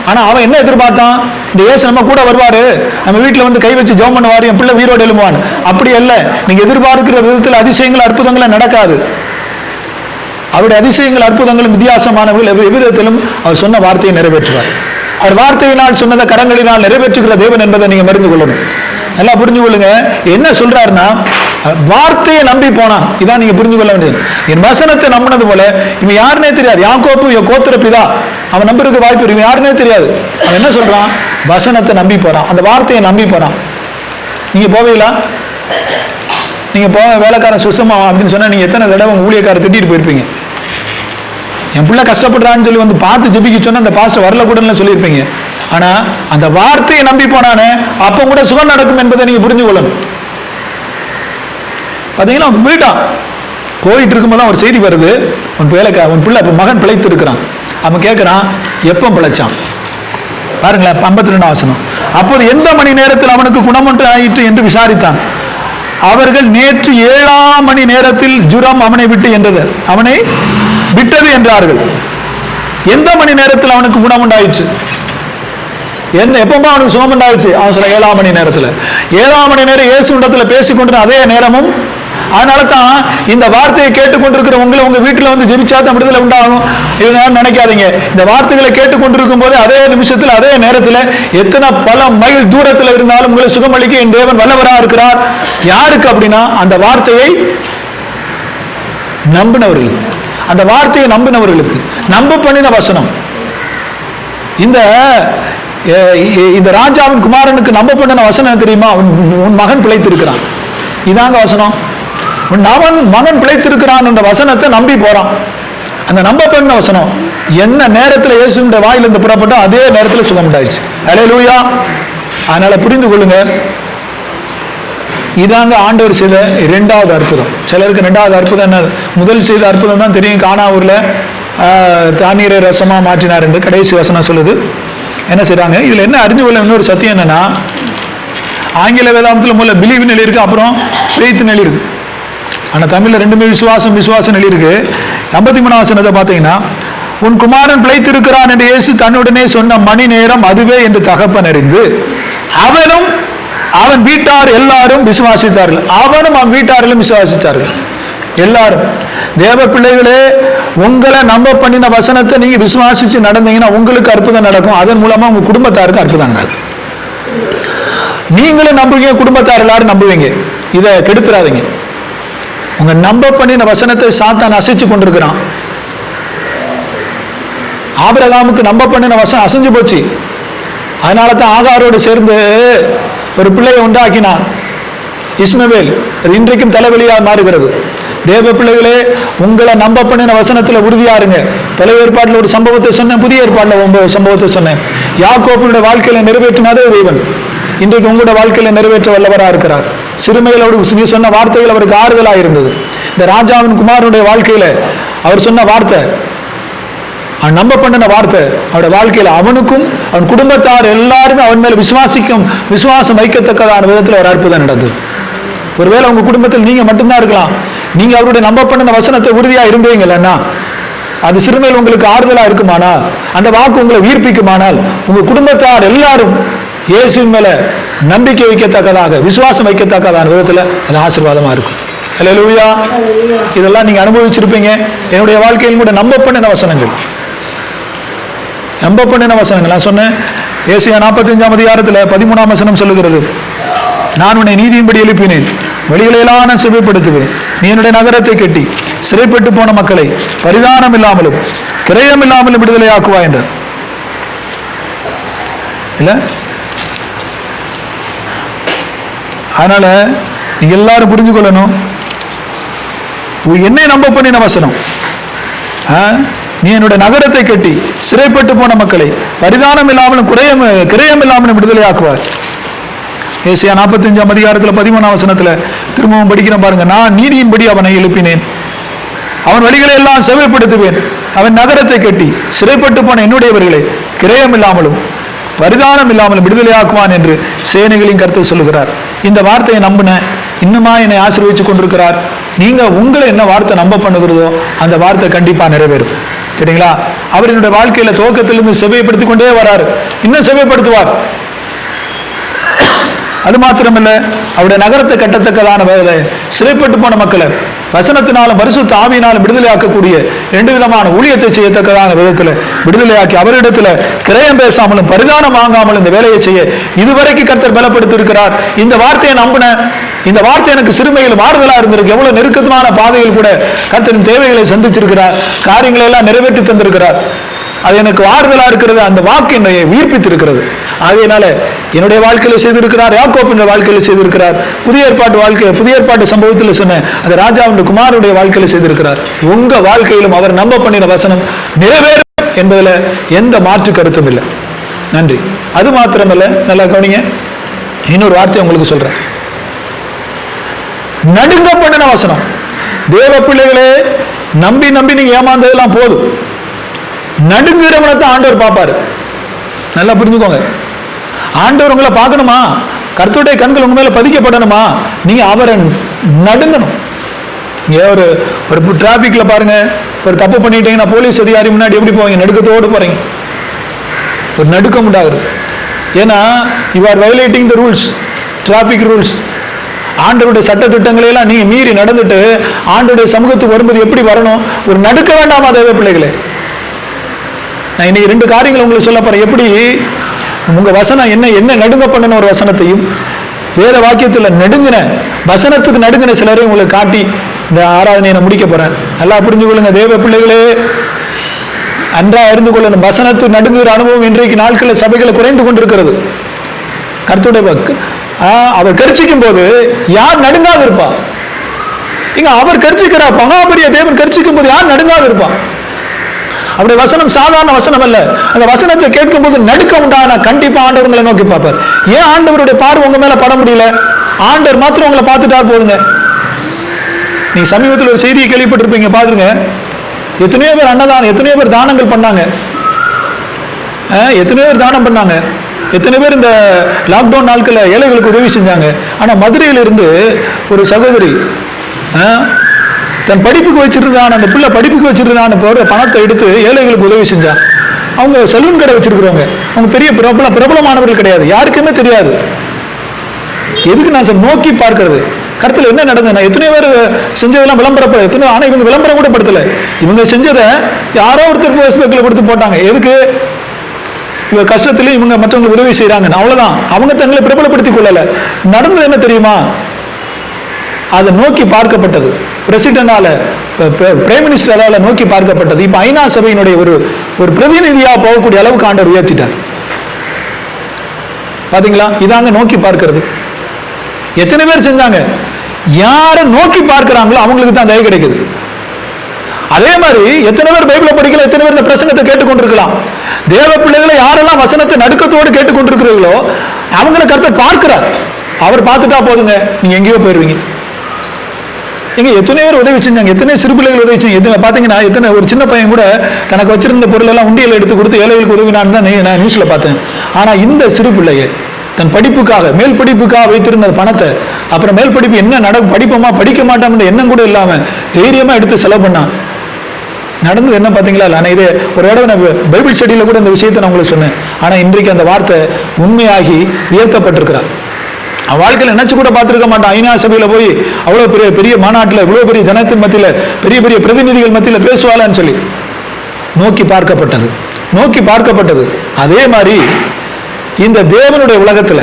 ஆனா அவன் என்ன எதிர்பார்த்தான்? இந்த இயேசு நம்ம கூட வருவாரு, நம்ம வீட்டுல வந்து கை வச்சு ஜெபம் பண்ணுவாரு, என் பிள்ளை உயிரோடு எழும்புவான். அப்படி அல்ல. நீங்க எதிர்பார்க்கிற விதத்தில் அதிசயங்கள் அற்புதங்கள் நடக்காது. அவருடைய அதிசயங்கள் அற்புதங்களும் வித்தியாசமானவர்கள். எவ்விதத்திலும் அவர் சொன்ன வார்த்தையை நிறைவேற்றுவார். அவர் வார்த்தையினால் சொன்னதை கரங்களினால் நிறைவேற்றுகிற தேவன் என்பதை நீங்க மறிந்து கொள்ளணும். நல்லா புரிஞ்சு கொள்ளுங்க. என்ன சொல்றாருன்னா, வார்த்தையை நம்பி போனான். இதான் நீங்க புரிஞ்சு கொள்ள வேண்டியது. என் வசனத்தை நம்பினது போல, இவன் யாருன்னே தெரியாது. யாக்கோப்பு கோத்திர பிதா, அவன் நம்பருக்கு வாய்ப்பு. இவன் யாருன்னே தெரியாது. அவன் என்ன சொல்றான்? வசனத்தை நம்பி போறான், அந்த வார்த்தையை நம்பி போறான். நீங்க போவீங்களா? நீங்க போக வேலைக்காரன் சுசமா அப்படின்னு சொன்னா நீங்க எத்தனை தடவை உங்க ஊழியக்காரர் திட்டிட்டு போயிருப்பீங்க. என் பிள்ளை கஷ்டப்படுறான்னு சொல்லி வந்து பார்த்து ஜெபிக்க சொன்னா அந்த பாஸ்டர் வரல கூட சொல்லியிருப்பீங்க. ஆனா அந்த வார்த்தையை நம்பி போனானே, அப்ப கூட சுகம் நடக்கும் என்பதை நீங்க புரிஞ்சு கொள்ளணும். பாத்தீங்கன்னா போயிட்டான். போயிட்டு இருக்கும்போது ஒரு செய்தி வருது, உன் பிள்ளை மகன் பிழைத்து இருக்கிறான். அவன் கேட்கிறான், எப்ப பிழைச்சான்? பாருங்களேன், 52ஆம் வசனம். அப்போது எந்த மணி நேரத்தில் அவனுக்கு குணமொன்று ஆயிற்று என்று விசாரித்தான். அவர்கள் நேற்று 7ஆம் மணி நேரத்தில் ஜுரம் அவனை விட்டது என்றார்கள். எந்த மணி நேரத்தில் அவனுக்கு குணம் உண்டாயிற்று? எப்பமா அவனுக்கு சுகம் உண்டாயிடுச்சு? அவன் சொல்ல 7ஆம் மணி நேரத்தில். 7ஆம் மணி நேரம் இயேசு இடத்துல பேசிக்கொண்டு அதே நேரமும். அதனால தான் இந்த வார்த்தையை கேட்டுக்கொண்டிருக்கிற உங்க வீட்டில் வந்து ஜெபிச்சா தான் விடுதலை உண்டாகும். இவங்க நினைக்காதீங்க. இந்த வார்த்தைகளை கேட்டுக்கொண்டிருக்கும் போது அதே நிமிஷத்தில் அதே நேரத்தில் எத்தனை பல மைல் தூரத்தில் இருந்தாலும் உங்களை சுகமளிக்க என் தேவன் வல்லவராக இருக்கிறார். யாருக்கு அப்படின்னா, அந்த வார்த்தையை நம்பினவர்கள், அந்த வார்த்தையை நம்பினவர்களுக்கு. நம்ப பண்ணின வசனம். இந்த ராஜாவின் குமாரனுக்கு நம்ப பண்ணின வசனம் தெரியுமா? உன் மகன் பிழைத்திருக்கிறான். இதாங்க வசனம். அவன் மகன் பிழைத்திருக்கிறான் என்ற வசனத்தை நம்பி போறான். அந்த நம்ப பண்ண வசனம் என்ன நேரத்தில் இயேசுவின் வாயிலிருந்து புறப்பட்டோ அதே நேரத்தில் சுகம் உண்டாயிடுச்சு. அல்லேலூயா. அதனால புரிந்து கொள்ளுங்க, இதாங்க ஆண்டவர் செய்த 2வது அற்புதம். சிலருக்கு 2வது அற்புதம் என்ன? முதல் செய்த அற்புதம் தான் தெரியும். கானாவூர்ல தண்ணீரை ரசமா மாற்றினார் என்று கடைசி வசனம் சொல்லுது. என்ன செய்றாங்க? இதுல என்ன அறிஞ்சு கொள்ள இன்னொரு சத்தியம் என்னன்னா, ஆங்கில வேதாந்தத்தில் முதல்ல பிலீவ் நிலை இருக்கு, அப்புறம் ஃபெய்த் நிலை இருக்கு. ஆனால் தமிழில் ரெண்டுமே விசுவாசம் நிலை இருக்கு. 53ஆம் வசனத்தை பார்த்தீங்கன்னா, உன் குமாரன் பிழைத்திருக்கிறான் என்று இயேசு தன்னுடனே சொன்ன மணி நேரம் அதுவே என்று தகப்பன் அறிந்து அவனும் அவன் வீட்டார் எல்லாரும் விசுவாசித்தார்கள். அவனும் அவன் வீட்டாரிலும் விசுவாசித்தார்கள். எல்லாரும். தேவ பிள்ளைகளே, உங்களை நம்ப பண்ணின வசனத்தை நீங்க விசுவாசிச்சு நடந்தீங்கன்னா உங்களுக்கு அற்புதம் நடக்கும். அதன் மூலமா உங்க குடும்பத்தாருக்கு அற்புதம் நடக்கும். நீங்களும் நம்புவீங்க, குடும்பத்தார் எல்லாரும் நம்புவீங்க. இதை கெடுத்துறாதீங்க. உங்க நம்ப பண்ணின வசனத்தை சாத்தான் அசைச்சு கொண்டிருக்கிறான். ஆபிரகாமுக்கு நம்ப பண்ணின வசனம் அசைஞ்சு போச்சு. அதனால தான் ஆகாரோடு சேர்ந்து ஒரு பிள்ளையை உண்டாக்கினான், இஸ்மவேல். அது இன்றைக்கும் தலைவலியாக மாறுகிறது. தேவ பிள்ளைகளே, உங்களை நம்ப பண்ணின வசனத்தில் உறுதியாருங்க. பழைய ஏற்பாட்டில் ஒரு சம்பவத்தை சொன்னேன், புதிய ஏற்பாட்டில் 9 சம்பவத்தை சொன்னேன். யாக்கோபுடைய வாழ்க்கையில நிறைவேற்றினதே தெய்வன் இன்றைக்கு உங்களோட வாழ்க்கையில நிறைவேற்ற வல்லவராக இருக்கிறார். சிறுமையில் அவர் சொன்ன வார்த்தைகள் அவருக்கு ஆறுதலாக இருந்தது. இந்த ராஜாவின் குமாரனுடைய வாழ்க்கையில அவர் சொன்ன வார்த்தை, அவன் நம்ப பண்ணின வார்த்தை, அவருடைய வாழ்க்கையில அவனுக்கும் அவன் குடும்பத்தார் எல்லாருமே அவன் மேல விசுவாசம் வைக்கத்தக்கதான விதத்தில் ஒரு அற்புதம் நடந்தது. ஒருவேளை உங்க குடும்பத்தில் நீங்க மட்டும்தான் இருக்கலாம், நீங்க அவருடைய நம்ப பண்ணின வசனத்தை உறுதியா இருந்தீங்கன்னா அது சிறுமையில் உங்களுக்கு ஆறுதலா இருக்குமானால், அந்த வாக்கு உங்களை உயிர்ப்பிக்குமானால், உங்க குடும்பத்தார் எல்லாரும் இயேசுவின் மேல நம்பிக்கை வைக்கத்தக்கதாக விசுவாசம் வைக்கத்தக்கதான விதத்துல அது ஆசீர்வாதமா இருக்கும். அல்லேலூயா. இதெல்லாம் நீங்க அனுபவிச்சிருப்பீங்க. என்னுடைய வாழ்க்கையில் கூட நம்ப பண்ணின வசனங்கள் நான் சொன்னேன். ஏசாயா 45ஆம் அதிகாரத்தில் 13ஆம் வசனம் சொல்லுகிறது, நான் உன்னை நீதியின்படி எழுப்பினேன், வழிகளெல்லாம் நான் செவ்வைப்படுத்துவேன். நீ என்னுடைய நகரத்தை கட்டி சிறைப்பட்டு போன மக்களை பரிதானம் இல்லாமலும் கிரயம் இல்லாமலும் விடுதலை ஆக்குவா என்ற. இல்ல, அதனால நீங்க எல்லாரும் புரிஞ்சு கொள்ளணும், என்னை நம்ப பண்ணின வசனம். நீ என்னுடைய நகரத்தை கட்டி சிறைப்பட்டு போன மக்களை பரிதானம் இல்லாமலும் கிரயம் இல்லாமலும் விடுதலை ஆக்குவார். ஏசாயா 45ஆம் அதிகாரத்தில் 13ஆம் வசனத்துல திரும்பவும் படிக்கிறேன் பாருங்க. நான் நீதியின்படி அவனை எழுப்பினேன், அவன் வழிகளை எல்லாம் செவ்வைப்படுத்துவேன். அவன் நகரத்தை கட்டி சிறைப்பட்டு போன என்னுடையவர்களை கிரயம் இல்லாமலும் பரிதானம் இல்லாமலும் விடுதலை ஆக்குவான் என்று சேனைகளின் கருத்து சொல்லுகிறார். இந்த வார்த்தையை நம்பின இன்னுமா என்னை ஆசீர்வதிச்சு கொண்டிருக்கிறார். நீங்க உங்களை என்ன வார்த்தை நம்ப பண்ணுகிறதோ அந்த வார்த்தை கண்டிப்பா நிறைவேறும். கேட்டீங்களா? அவர் என்னுடைய வாழ்க்கையில துவக்கத்திலிருந்து செவ்வைப்படுத்தி கொண்டே வராரு, இன்னும் செவ்வைப்படுத்துவார். அது மாத்திரமல்ல, அவருடைய நகரத்தை கட்டத்தக்கதான சிறைப்பட்டு போன மக்களை வசனத்தினாலும் பரிசுத்த ஆவியினாலும் விடுதலை ஆக்கக்கூடிய 2 விதமான ஊழியத்தை செய்யத்தக்கதான விதத்தில் விடுதலையாக்கி அவரிடத்துல கிரயம் பேசாமலும் பரிதானம் வாங்காமலும் இந்த வேலையை செய்ய இதுவரைக்கும் கர்த்தர் பலப்படுத்தி இருக்கிறார். இந்த வார்த்தையை நம்பின, இந்த வார்த்தை எனக்கு சிறுமையில் மாறுதலா இருந்திருக்கு. எவ்வளவு நெருக்கமான பாதையில் கூட கர்த்தரின் தேவைகளை சந்திச்சிருக்கிறார், காரியங்களை எல்லாம் நிறைவேற்றி தந்திருக்கிறார். அது எனக்கு ஆறுதலா இருக்கிறது. அந்த வாக்கு என்னை உயிர்ப்பித்து இருக்கிறது. ஆகையினால என்னுடைய வாழ்க்கையில செய்திருக்கிறார், யாக்கோபின் வாழ்க்கையில செய்திருக்கிறார், புதிய ஏற்பாட்டு சம்பவத்தில் சொன்ன அந்த ராஜாவுடைய குமாரனுடைய வாழ்க்கையில செய்திருக்கிறார். உங்க வாழ்க்கையிலும் அவர் நம்ப பண்ணின வசனம் நிறைவேறும் என்பதுல எந்த மாற்று கருத்தும் இல்லை. நன்றி. அது மாத்திரமல்ல, நல்லா கவனிங்க, இன்னொரு வார்த்தை உங்களுக்கு சொல்றேன். நடுங்க பண்ணின வசனம். தேவ பிள்ளைகளே, நம்பி நீங்க ஏமாந்ததெல்லாம் போதும். நடுங்குறவனை தான் ஆண்டவர் பார்ப்பாரு. நல்லா புரிஞ்சுக்கோங்க. ஆண்டவர் உங்களை பார்க்கணுமா, கர்த்தருடைய கண்கள் உங்க மேல பதிக்கப்படணுமா, நீங்க அவரை நடுங்கணும். நீங்க ஒரு டிராபிக்ல பாருங்க, ஒரு தப்பு பண்ணிட்டீங்கன்னா போலீஸ் அதிகாரி முன்னாடி எப்படி போவீங்க? நடுக்கத்தோடு போறீங்க. ஒரு நடுக்கம் உண்டாகுது. ஏன்னா you are violating the rules, traffic rules. ஆண்டவருடைய சட்ட திட்டங்களை எல்லாம் நீங்க மீறி நடந்துட்டு ஆண்டவருடைய சமூகத்துக்கு வரும்போது எப்படி வரணும்? ஒரு நடுக்க வேண்டாமா தேவ பிள்ளைகளே? நான் இன்னைக்கு 2 காரியங்கள் உங்களுக்கு சொல்ல போறேன். எப்படி உங்க வசனம் என்ன நடுங்க பண்ணின ஒரு வசனத்தையும் வேற வாக்கியத்தில் நடுங்கின வசனத்துக்கு நடுங்கின சிலரையும் உங்களுக்கு காட்டி இந்த ஆராதனையை நான் முடிக்க போறேன். நல்லா புரிஞ்சு கொள்ளுங்க தேவ பிள்ளைகளே, அன்றா அறிந்து கொள்ளணும். வசனத்துக்கு நடுங்குகிற அனுபவம் இன்றைக்கு நாட்களில் சபைகளை குறைந்து கொண்டிருக்கிறது. கர்த்தருடைய வாக்கு அவர் கர்ச்சிக்கும் போது யார் நடுங்காது இருப்பா? இங்க அவர் கர்ச்சிக்கிறார், மகாபரிய தேவன் கர்ச்சிக்கும் போது யார் நடுங்காது இருப்பா? அவருடைய வசனம் சாதாரண வசனம் அல்ல. அந்த வசனத்தை கேட்கும் போது நடுக்க உண்டான கண்டிப்பா ஆண்டவர்களை நோக்கி பார்ப்பார். ஏன் ஆண்டவருடைய பார்வை உங்க மேல பட முடியல? ஆண்டவர் மாத்திரம் உங்களை பார்த்துட்டா போதுங்க. நீங்க சமீபத்தில் ஒரு செய்தியை கேள்விப்பட்டிருப்பீங்க, பாருங்க. எத்தனையோ பேர் அன்னதானம், எத்தனையோ பேர் தானங்கள் பண்ணாங்க, எத்தனையோ பேர் தானம் பண்ணாங்க. எத்தனை பேர் இந்த லாக்டவுன் நாட்களில் ஏழைகளுக்கு உதவி செஞ்சாங்க. ஆனா மதுரையிலிருந்து ஒரு சகோதரி தன் படிப்புக்கு வச்சிருந்தான், அந்த பிள்ளை படிப்புக்கு வச்சிருந்தான் பணத்தை எடுத்து ஏழைகளுக்கு உதவி செஞ்சான். அவங்க சலூன் கடை வச்சிருக்கிறவங்க, அவங்க பெரிய பிரபலமானவர்கள் கிடையாது, யாருக்குமே தெரியாது. எதுக்கு நான் நோக்கி பார்க்கிறது, கருத்துல என்ன நடந்தது, எத்தனை பேர் செஞ்சதெல்லாம் விளம்பரப்ப எத்தனை, ஆனா இவங்க விளம்பரம் கூட படுத்தல. இவங்க செஞ்சதை யாரோ ஒருத்தர் பேஸ்புக்ல கொடுத்து போட்டாங்க. எதுக்கு? இவங்க கஷ்டத்திலே இவங்க மற்றவங்களுக்கு உதவி செய்யறாங்க, அவ்வளவுதான். அவங்க தங்களை பிரபலப்படுத்திக் கொள்ளல. நடந்தது என்ன தெரியுமா? அதை நோக்கி பார்க்கப்பட்டது, பிரசிடென்டால பிரைம் மினிஸ்டரால நோக்கி பார்க்கப்பட்டது. இப்ப ஐநா சபையினுடைய ஒரு பிரதிநிதியா போகக்கூடிய அளவுக்கு ஆண்டவர் உயர்த்திட்டார். பாத்தீங்களா? இதாங்க நோக்கி பார்க்கிறது. எத்தனை பேர் செஞ்சாங்க? யாரை நோக்கி பார்க்கிறாங்களோ அவங்களுக்கு தான் தயவு கிடைக்குது. அதே மாதிரி எத்தனை பேர் பைபிளை படிக்கல, எத்தனை பேர் இந்த பிரசங்கத்தை கேட்டுக்கொண்டிருக்கலாம். தேவ பிள்ளைகளை யாரெல்லாம் வசனத்தை நடுக்கத்தோடு கேட்டுக்கொண்டிருக்கிறீர்களோ அவங்களை கர்த்தர் பார்க்கிறார். அவர் பார்த்துட்டா போதுங்க, நீங்க எங்கேயோ போயிருவீங்க. எங்க எத்தனை பேர் உதவி செஞ்சாங்க, எத்தனை சிறு பிள்ளைகள் உதவி செஞ்சாங்க. பாத்தீங்கன்னா எத்தனை ஒரு சின்ன பையன் கூட தனக்கு வச்சிருந்த பொருள் எல்லாம் உண்டியல் எடுத்து கொடுத்து ஏழைகளுக்கு உதவினான்னு தான் நான் நியூஸ்ல பார்த்தேன். ஆனா இந்த சிறு பிள்ளையை தன் படிப்புக்காக, மேல் படிப்புக்காக வைத்திருந்த பணத்தை, அப்புறம் மேல் படிப்பு என்ன படிப்போமா படிக்க மாட்டோம் எண்ணம் கூட இல்லாம தைரியமா எடுத்து செலவு பண்ணான். நடந்தது என்ன பாத்தீங்களா? ஆனா இது ஒரு இடம் பைபிள் ஸ்டடியில கூட இந்த விஷயத்தை நான் உங்களுக்கு சொன்னேன். ஆனா இன்றைக்கு அந்த வார்த்தை உண்மையாகி உயர்த்தப்பட்டிருக்கிறார். அவன் வாழ்க்கையில நினைச்சு கூட பார்த்திருக்க மாட்டான். ஐநா சபையில போய் அவ்வளவு பெரிய பெரிய மாநாட்டில் இவ்வளவு பெரிய ஜனத்தின் மத்தியில பெரிய பெரிய பிரதிநிதிகள் மத்தியில பேசுவாளான்னு சொல்லி நோக்கி பார்க்கப்பட்டது, நோக்கி பார்க்கப்பட்டது. அதே மாதிரி இந்த தேவனுடைய உலகத்துல,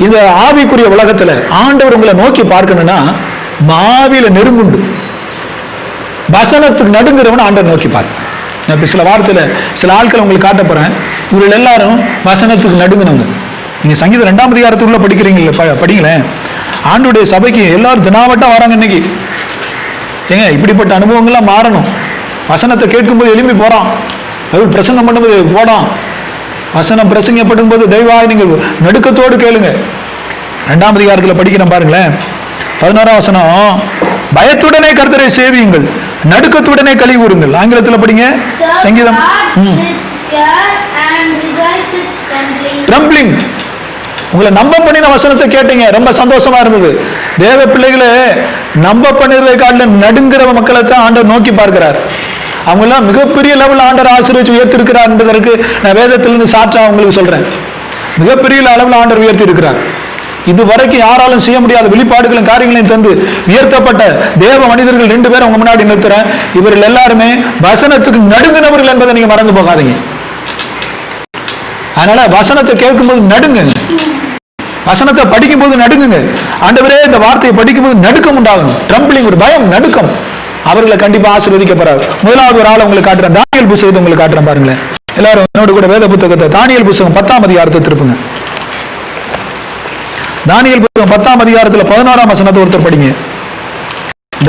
இந்த ஆவிக்குரிய உலகத்துல ஆண்டவர் உங்களை நோக்கி பார்க்கணும்னா மாவில நெருங்குண்டு வசனத்துக்கு நடுங்கிறவன் ஆண்டவர் நோக்கி பார்க்க. சில வார்த்தையில சில ஆட்கள் உங்களுக்கு காட்ட போறேன். இவர்கள் எல்லாரும் வசனத்துக்கு நடுங்கினவங்க. நீங்க சங்கீதம் 2ஆம் அதிகாரத்துக்குள்ள படிக்கிறீங்களா? படிங்களேன். ஆண்டுடைய சபைக்கு எல்லாரும் தினாவட்டா வராங்க இன்னைக்கு. ஏங்க இப்படிப்பட்ட அனுபவங்கள்லாம் மாறணும். வசனத்தை கேட்கும்போது எளிமை போறான், பிரசங்கம் பண்ணும்போது போடான். வசனம் பிரசங்கப்படும் போது தெய்வாய் நீங்கள் நடுக்கத்தோடு கேளுங்க. 2ஆம் அதிகாரத்தில் படிக்கிறேன் பாருங்களேன். 11ஆம் வசனம், பயத்துடனே கர்த்தரை சேவியுங்கள், நடுக்கத்துடனே கழி கூறுங்கள். ஆங்கிலத்தில் படிங்க. சங்கீதம் ட்ரம்பிளிங். உங்களை நம்ப பண்ணின வசனத்தை கேட்டீங்க, ரொம்ப சந்தோஷமா இருந்தது. தேவ பிள்ளைகளை நம்ப பண்ணிறதை காட்டில நடுங்கிற மக்களை தான் ஆண்டவர் நோக்கி பார்க்கிறார். அவங்க எல்லாம் மிகப்பெரிய லெவலில் ஆண்டவர் ஆசீர்வதிச்சு உயர்த்திருக்கிறார் என்பதற்கு நான் வேதத்திலிருந்து சாற்றா உங்களுக்கு சொல்றேன். மிகப்பெரிய அளவில் ஆண்டவர் உயர்த்தி இருக்கிறார். இதுவரைக்கும் யாராலும் செய்ய முடியாத வெளிப்பாடுகளும் காரியங்களையும் தந்து உயர்த்தப்பட்ட தேவ மனிதர்கள் 2 பேர் உங்க முன்னாடி நிறுத்துறேன். இவர்கள் எல்லாருமே வசனத்துக்கு நடுங்கினவர்கள் என்பதை நீங்க மறந்து போகாதீங்க. அதனால வசனத்தை கேட்கும்போது நடுங்க, வசனத்தை படிக்கும் போது நடுங்குங்க. ஆண்டவரே இந்த வார்த்தையை படிக்கும் போது நடுக்கம் உண்டாகணும். ட்ரம்பிளிங், ஒரு பயம், நடுக்கம். அவர்களை கண்டிப்பா ஆசீர்வதிக்கப்படுறார். முதலாவது ஒரு ஆளை உங்களுக்கு காட்டுறேன். தானியேல் புத்தகத்தை உங்களுக்கு காட்டுறேன் பாருங்களேன். எல்லாரும் என்னோட கூட வேத புத்தகத்தை தானியேல் புத்தகம் 10ஆம் அதிகாரத்தை திருப்புங்க. தானியேல் புத்தகம் 10ஆம் அதிகாரத்தில் 11ஆம் வசனத்தை ஒருத்தர் படிங்க.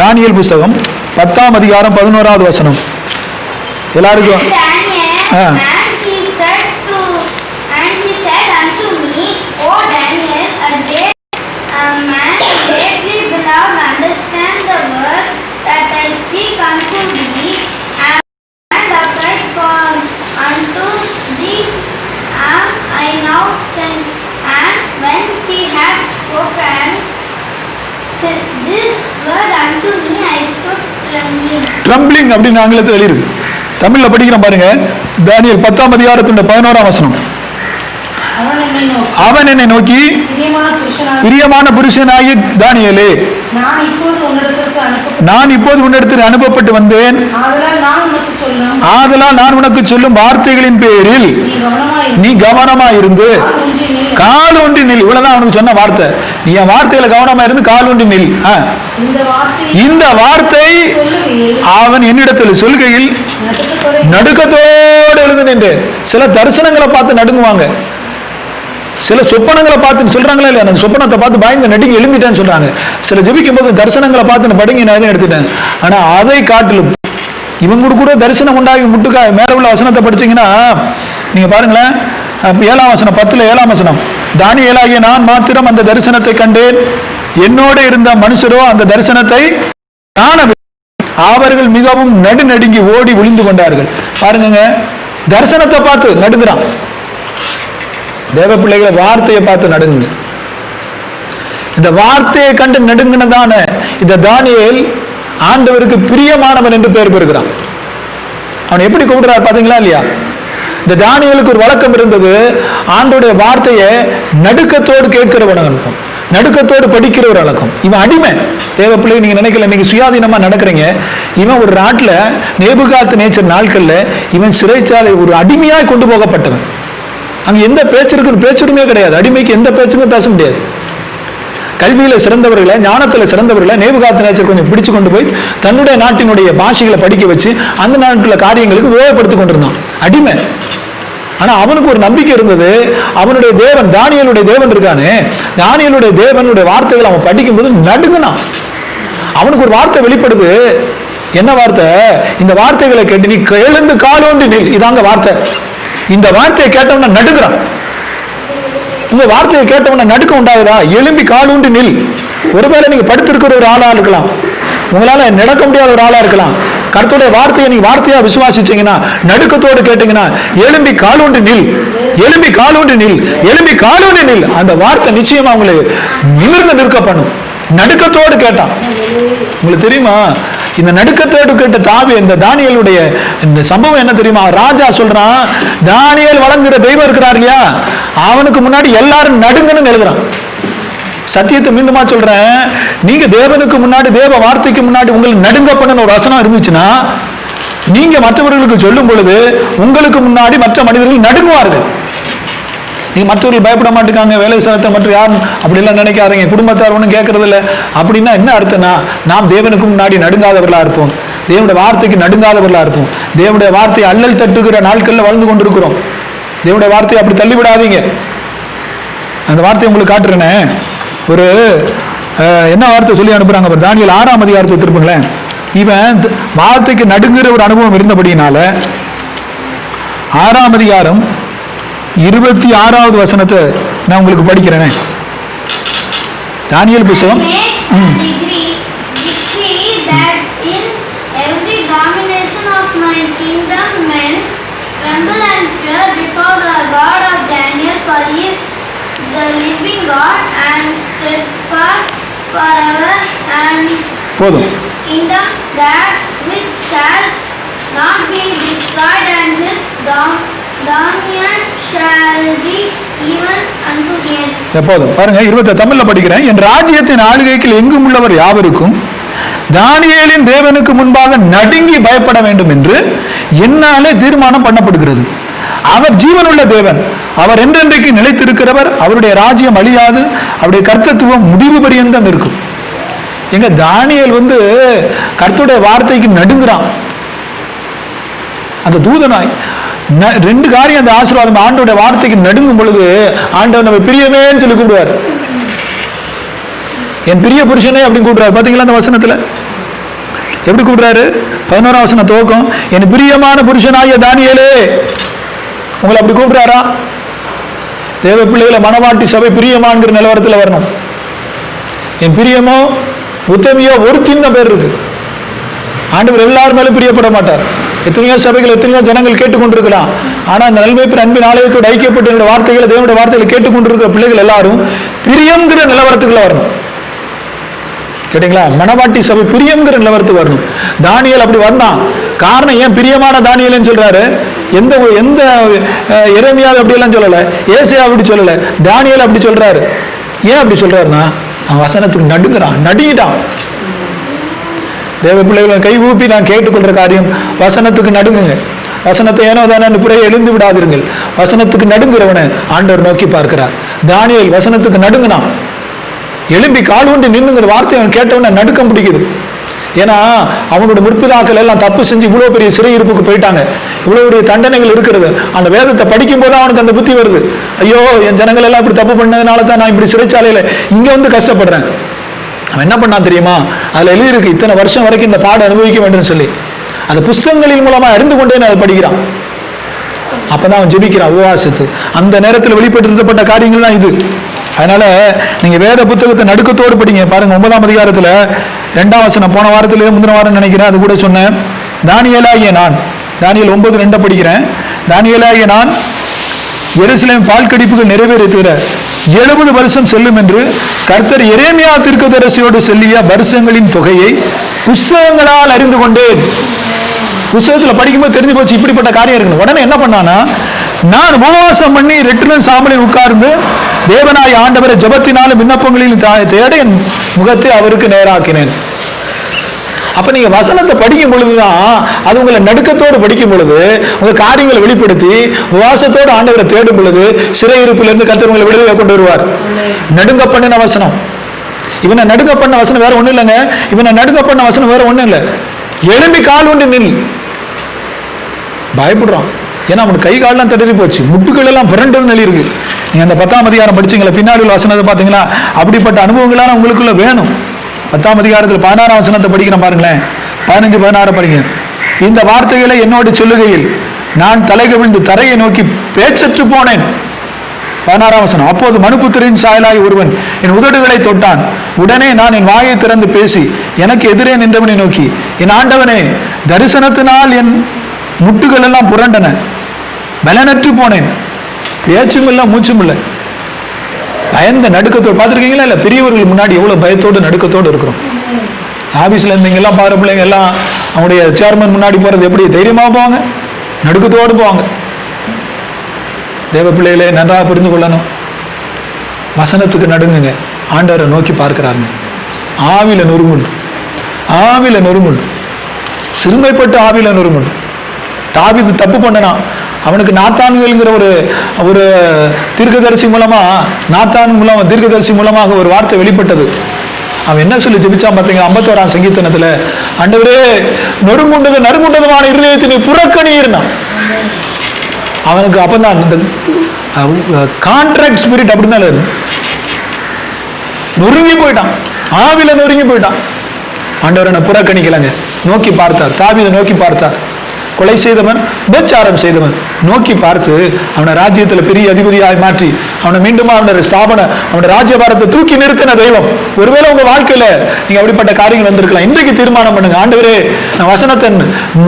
தானியேல் புத்தகம் 10ஆம் அதிகாரம் 11ஆவது வசனம். எல்லாருக்கும் ட்ரம்பிளிங் அப்படின்னு ஆங்கிலத்தில் எழுதிருக்கு. தமிழ்ல படிக்கிறோம் பாருங்க. தானியேல் 10ஆம் அதிகாரத்தின் 11ஆம் வசனம். அவன் என்னை நோக்கி, பிரியமான புருஷனாகி தானியேலே, நான் இப்போது உன்னிடத்தில் அனுப்பப்பட்டு வந்தேன். ஆதலால் நான் உனக்கு சொல்லும் வார்த்தைகளின் பேரில் நீ கவனமா இருந்து கால் ஒன்றி நில். இவ்வளவுதான் அவனுக்கு சொன்ன வார்த்தை. நீ என் வார்த்தையில கவனமா இருந்து கால் ஒன்றி நில். இந்த வார்த்தை அவன் என்னிடத்தில் சொல்கையில் நடுக்கத்தோடு எழுந்து நின்றேன். சில தரிசனங்களை பார்த்து நடுங்குவாங்க, சில சொப்பனங்களை பார்த்து சொல்றாங்களா இல்லையா, அந்த சொப்பனத்தை பார்த்து பயந்து நடுங்கி எழும்பிட்டேன்னு சொல்றாங்க. சில ஜெபிக்கும் போது தரிசனங்களை பார்த்து படுங்கி நான் எடுத்துட்டேன். ஆனா அதை காட்டிலும் இவங்க கூட தரிசனம் உண்டாகி முட்டுக்காய் மேல உள்ள வசனத்தை படிச்சீங்கன்னா நீங்க பாருங்களேன். 7ஆம் வசனம், 10ல் 7ஆம் வசனம். தானியேலாகிய நான் மாத்திரம் அந்த தரிசனத்தை கண்டேன், என்னோட இருந்த மனுஷரோ அந்த தரிசனத்தை காணவில்லை, அவர்கள் மிகவும் நடுநடுங்கி ஓடி விழுந்து கொண்டார்கள். பாருங்க, தரிசனத்தை பார்த்து நடுங்கிறான். தேவ பிள்ளைகளை வார்த்தையை பார்த்து நடுங்குங்க. இந்த வார்த்தையை கண்டு நடுங்கினதான இந்த தானியேல் ஆண்டவருக்கு பிரியமானவன் என்று பெயர் பெறுகிறான். அவன் எப்படி கூப்பிடுறார் பாத்தீங்களா இல்லையா? இந்த தானியேலுக்கு ஒரு வழக்கம் இருந்தது, ஆண்டோடைய வார்த்தையை நடுக்கத்தோடு கேட்கிறவன் அனுப்பும், நடுக்கத்தோடு படிக்கிற ஒரு வழக்கம். இவன் அடிமை. தேவ பிள்ளை நீங்க நினைக்கல, நீங்க சுயாதீனமா நடக்கிறீங்க. இவன் ஒரு நாட்டுல நேபுகாத் நேச்சர் நாட்கள்ல இவன் சிறைச்சாலை ஒரு அடிமையாய் கொண்டு போகப்பட்டவன். அங்க எந்த பேச்சுரிமையே கிடையாது. அடிமைக்கு எந்த பேச்சுமே பேச முடியாது. கல்வியில சிறந்தவர்களை, ஞானத்துல சிறந்தவர்களை நேபுகாத் நேச்சர் கொஞ்சம் பிடிச்சு கொண்டு போய் தன்னுடைய நாட்டினுடைய பாஷைகளை படிக்க வச்சு அந்த நாட்டுல காரியங்களுக்கு உபயோகப்படுத்திக் கொண்டிருந்தான். அடிமை. ஆனா அவனுக்கு ஒரு நம்பிக்கை இருந்தது. அவனுடைய தேவன், தானியேலுடைய தேவன் இருக்கானே, தானியேலுடைய தேவனுடைய வார்த்தைகளை அவன் படிக்கும் போது நடுங்கினான். அவனுக்கு ஒரு வார்த்தை வெளிப்படுது. என்ன வார்த்தை? இந்த வார்த்தைகளை கேட்டு நீ எழுந்து காலோண்டி நில். இதாங்க வார்த்தை. இந்த வார்த்தையை கேட்டவன நடுங்கிறான். இந்த வார்த்தையை கேட்டவன நடுக்க உண்டாகுதா? எழும்பி காலூண்டி நில். ஒருவேளை நீங்க படுத்திருக்கிற ஒரு ஆளா இருக்கலாம், உங்களால நடக்க முடியாத ஒரு ஆளா இருக்கலாம். கர்த்தருடைய வார்த்தையை நீங்க வார்த்தையா விசுவாசிச்சீங்கன்னா, நடுக்கத்தோடு கேட்டீங்கன்னா, எழும்பி காலூண்டி நில், எழும்பி காலூண்டி நில், எழும்பி காலூண்டி நில். அந்த வார்த்தை நிச்சயமா உங்களை நிமிர்ந்து நிற்க பண்ணும். நடுக்கத்தோடு கேட்டான். உங்களுக்கு தெரியுமா, இந்த நடுக்கத்தோடு கேட்ட இந்த தானியேலுடைய இந்த சம்பவம் என்ன தெரியுமா? ராஜா சொல்றான், தானியேல் வழங்குகிற தெய்வம் இருக்கிறார் இல்லையா, அவனுக்கு முன்னாடி எல்லாரும் நடுங்கன்னு எழுதுறான். சத்தியத்தை மீண்டுமா சொல்றேன், நீங்க தேவனுக்கு முன்னாடி, தேவ வார்த்தைக்கு முன்னாடி உங்களை நடுங்க பண்ண ஒரு வசனம் இருந்துச்சுன்னா, நீங்க மற்றவர்களுக்கு சொல்லும் பொழுது உங்களுக்கு முன்னாடி மற்ற மனிதர்கள் நடுங்குவார்கள். நீ மற்றவர்கள் பயப்பட மாட்டேங்காங்க, வேலை ஸ்தலத்தை மற்ற யாரும் அப்படி எல்லாம் நினைக்காதீங்க, குடும்பத்தார் ஒன்றும் கேட்கறது இல்லை அப்படின்னா என்ன அர்த்தம்னா, நாம் தேவனுக்கு முன்னாடி நடுங்காதவர்களா இருப்போம், தேவனுடைய வார்த்தைக்கு நடுங்காதவர்களா இருப்போம். தேவனுடைய வார்த்தையை அல்லல் தட்டுகிற நாட்கள்ல வாழ்ந்து கொண்டிருக்கிறோம். தேவனுடைய வார்த்தையை அப்படி தள்ளிவிடாதீங்க. அந்த வார்த்தையை உங்களுக்கு காட்டுறேனே. ஒரு என்ன வார்த்தை சொல்லி அனுப்புறாங்க, தானியேல் 6ஆம் அதிகாரத்தை திருப்புங்களேன். இவன் வார்த்தைக்கு நடுங்குற ஒரு அனுபவம் இருந்தபடினால 6ஆம் அதிகாரம் 26வது வசனத்தை நான் உங்களுக்கு படிக்கிறேன். தானியேல் புத்தகம். போதும். எப்போதும் பாருங்க, 20 தமிழ்ல படிக்கிறேன். என் ராஜ்யத்தின் ஆளுகைக்கு எங்கும் உள்ளவர் யாவருக்கும் தானியேலின் தேவனுக்கு முன்பாக நடுங்கி பயப்பட வேண்டும் என்று என்னாலே தீர்மானம் பண்ணப்படுகிறது. அவர் ஜீவனுள்ள தேவன், அவர் என்றென்றைக்கு நிலைத்திருக்கிறவர், அவருடைய ராஜ்யம் அழியாது, அவருடைய கர்த்தத்துவம் முடிவு பரியந்தம் இருக்கும். எங்க தானியேல் கர்த்தருடைய வார்த்தைக்கு நடுங்குறான். அந்த தூதனாய் 2 காரியம் அந்த ஆசீர்வாதம், ஆண்டவருடைய வார்த்தைக்கு நடுங்கும் பொழுது ஆண்டவர் நம்ம பிரியமேன்னு சொல்லி கூப்பிடுவார். என் பிரிய புருஷனே அப்படின்னு கூப்பிடுறாரு. பாத்தீங்களா அந்த வசனத்துல எப்படி கூப்பிடுறாரு? 11ஆம் வசனம் துவக்கம், என் பிரியமான புருஷனாகிய தானியேலே. உங்களை அப்படி கூப்பிடுறாரா? தேவ பிள்ளைகளை மனவாட்டி சபை பிரியமான்கிற நிலவரத்தில் வரணும். என் பிரியமோ உத்தமியோ ஒரு சின்ன பேர் இருக்கு. ஆண்டவர் எல்லாரும் மேலும் பிரியப்பட மாட்டார். எத்தனையோ சபைகள், எத்தனையோ ஜனங்கள் கேட்டுக்கொண்டிருக்கலாம். ஆனா இந்த நல்மைப்பின் அன்பின் ஆலயத்தோடு ஐக்கியப்பட்ட என்னுடைய வார்த்தைகளை, தேவனுடைய வார்த்தைகளை கேட்டுக்கொண்டிருக்கிற பிள்ளைகள் எல்லாரும் பிரியங்கிற நிலவரத்துக்குள்ள வரணும். கேட்டீங்களா? மனவாட்டி சபை பிரியங்கிற நிலவரத்துக்கு வரணும். தானியேல் அப்படி வந்தான். காரணம், ஏன் பிரியமான தானியேல்னு சொல்றாரு? எந்த எரேமியாவை அப்படி எல்லாம் சொல்லல, ஏசாயா அப்படி சொல்லல, தானியேல் அப்படி சொல்றாரு. ஏன் அப்படி சொல்றாருன்னா, அவன் வசனத்துக்கு நடுங்கிறான், நடுங்கிட்டான். தேவ பிள்ளைகளை கை ஊப்பி நான் கேட்டுக்கொள்ற காரியம், வசனத்துக்கு நடுங்குங்க. வசனத்தை ஏனோ தானே புறையை எழுந்து விடாதிருங்கள். வசனத்துக்கு நடுங்குறவனை ஆண்டவர் நோக்கி பார்க்கிறார். தானியேல் வசனத்துக்கு நடுங்கினான். எழும்பி கால் ஊண்டி நின்னுங்கிற வார்த்தை அவன் கேட்டவன நடுக்கம் பிடிக்குது. ஏன்னா அவனோட முற்பிதாக்கள் எல்லாம் தப்பு செஞ்சு இவ்வளவு பெரிய சிறையிருப்புக்கு போயிட்டாங்க, இவ்வளவு பெரிய தண்டனைகள் இருக்கிறது. அந்த வேதத்தை படிக்கும் போது அவனுக்கு அந்த புத்தி வருது, ஐயோ என் ஜனங்கள் எல்லாம் இப்படி தப்பு பண்ணதுனால தான் நான் இப்படி சிறைச்சாலையில இங்க கஷ்டப்படுறேன். அவன் என்ன பண்ணான் தெரியுமா? அதுல எழுதியிருக்கு, இத்தனை வருஷம் வரைக்கும் இந்த பாடம் அனுபவிக்க வேண்டும் சொல்லி அந்த புஸ்தகங்களின் மூலமா அறிந்து கொண்டே அதை படிக்கிறான். அப்பதான் அவன் ஜெபிக்கிறான் உபவாசித்து. அந்த நேரத்தில் வெளிப்பட்டிருக்கப்பட்ட காரியங்கள் தான் இது. அதனால நீங்க வேத புத்தகத்தை நடுக்கத்தோடு படிங்க. பாருங்க 9ஆம் அதிகாரத்துல 2ஆம் வசனம், போன வாரத்திலே முந்தின வாரம் நினைக்கிறேன், அது கூட சொன்னேன். தானியேலாகிய நான், தானியேல் 9:2 படிக்கிறேன். தானியேலாகிய நான் எருசலேம் பால் கடிப்புகள் நிறைவேறுகிற 70 வருஷம் செல்லும் என்று கர்த்தர் எரேமியா தீர்க்கதரிசியோடு சொல்லிய வருஷங்களின் தொகையை புஸ்தகங்களால் அறிந்து கொண்டேன். புஸ்தகத்துல படிக்கும்போது தெரிஞ்சு போச்சு இப்படிப்பட்ட காரியம் இருக்கு. உடனே என்ன பண்ணானா, நான் உபவாசம் பண்ணி ரெட்டிலும் சாம்பலில் உட்கார்ந்து தேவனாய் ஆண்டவரை ஜெபத்தினாலும் விண்ணப்பங்களில் தேட என் முகத்தை அவருக்கு நேராக்கினேன். அப்ப நீங்க வசனத்தை படிக்கும் பொழுதுதான் அது உங்களை நடுக்கத்தோடு படிக்கும் பொழுது உங்க காரியங்களை வெளிப்படுத்தி உபவாசத்தோடு ஆண்டவரை தேடும் பொழுது சிறையிருப்பிலிருந்து கர்த்தர் உங்களை விடுதலை கொண்டு வருவார். நடுங்க பண்ணின வசனம், இவனை நடுங்க பண்ண வசனம் வேற ஒண்ணும் இல்லைங்க. இவனை நடுங்க பண்ண வசனம் வேற ஒண்ணும் இல்லை. எழும்பி கால் ஒன்று நில். பயப்படுறான். ஏன்னா அவனுக்கு கை காலெல்லாம் தடறி போச்சு, முட்டுக்கள் எல்லாம் புரண்டு நிலை இருக்கு. நீங்க அந்த 10ஆம் அதிகாரம் படிச்சீங்களா, பின்னாடி உள்ள வசனத்தை பாத்தீங்களா, அப்படிப்பட்ட அனுபவங்களான உங்களுக்குள்ள வேணும். 10ஆம் அதிகாரத்தில் 16ஆம் வசனத்தை படிக்கிறேன் பாருங்களேன். 15, 16 படிங்க. இந்த வார்த்தைகளை என்னோடு சொல்லுகையில் நான் தலைகவிழ்ந்து தரையை நோக்கி பேச்சற்று போனேன். 16ஆம் வசனம். அப்போது மனுபுத்திரின் சாயலாய் ஒருவன் என் உதடுகளை தொட்டான். உடனே நான் என் வாயை திறந்து பேசி எனக்கு எதிரே நின்றவனை நோக்கி, என் ஆண்டவனே, தரிசனத்தினால் என் முட்டுகள் எல்லாம் புரண்டன, பலனற்று போனேன், பேச்சும் இல்லை மூச்சும் இல்லை. பயந்த நடுக்கத்தோடு பார்த்துருக்கீங்களா? இல்லை, பெரியவர்கள் முன்னாடி எவ்வளோ பயத்தோடு நடுக்கத்தோடு இருக்கிறோம். ஆபீஸ்ல இருந்தீங்கெல்லாம் பாரு பிள்ளைங்க எல்லாம் அவங்களுடைய சேர்மன் முன்னாடி போறது எப்படி தைரியமாக போவாங்க, நடுக்கத்தோடு போவாங்க. தேவ பிள்ளைகளே நன்றாக புரிந்து கொள்ளணும். வசனத்துக்கு நடுங்குங்க. ஆண்டவரை நோக்கி பார்க்கிறாருங்க. ஆவில நொறுங்குண்டு, ஆவில நொறுங்குண்டு, சிறுமைப்பட்டு ஆவில நொறுங்குண்டு. தாவீது தப்பு பண்ணனான். அவனுக்கு நாத்தான்கிற ஒரு தீர்க்கதரிசி மூலமா, தீர்க்கதரிசி மூலமாக ஒரு வார்த்தை வெளிப்பட்டது. அவன் என்ன சொல்லி ஜெபிச்சான் பார்த்தீங்க? 51ஆம் சங்கீதத்துல, ஆண்டவரே, நறுங்குண்டதுமான இருதயத்தினை புறக்கணியிருந்தான். அவனுக்கு அப்பதான் இந்த கான்ட்ராக்ட் ஸ்பிரிட் அப்படின்னால நொறுங்கி போயிட்டான், ஆவில நொறுங்கி போயிட்டான். ஆண்டவரை புறக்கணிக்கலங்க. நோக்கி பார்த்தார், தாவீதை நோக்கி பார்த்தார். கொலை செய்தவன், விபச்சாரம் செய்தவன் நோக்கி பார்த்து அவனை ராஜ்யத்துல பெரிய அதிபதியாய் மாற்றி அவனை மீண்டும் அவனுடைய ராஜ்யபாரத்தை தூக்கி நிறுத்தின தெய்வம். ஒருவேளை உங்க வாழ்க்கையில நீங்க அப்படிப்பட்ட காரியங்கள் வந்திருக்கலாம். இன்றைக்கு தீர்மானம் பண்ணுங்க, ஆண்டவரே, நான் வசனத்தை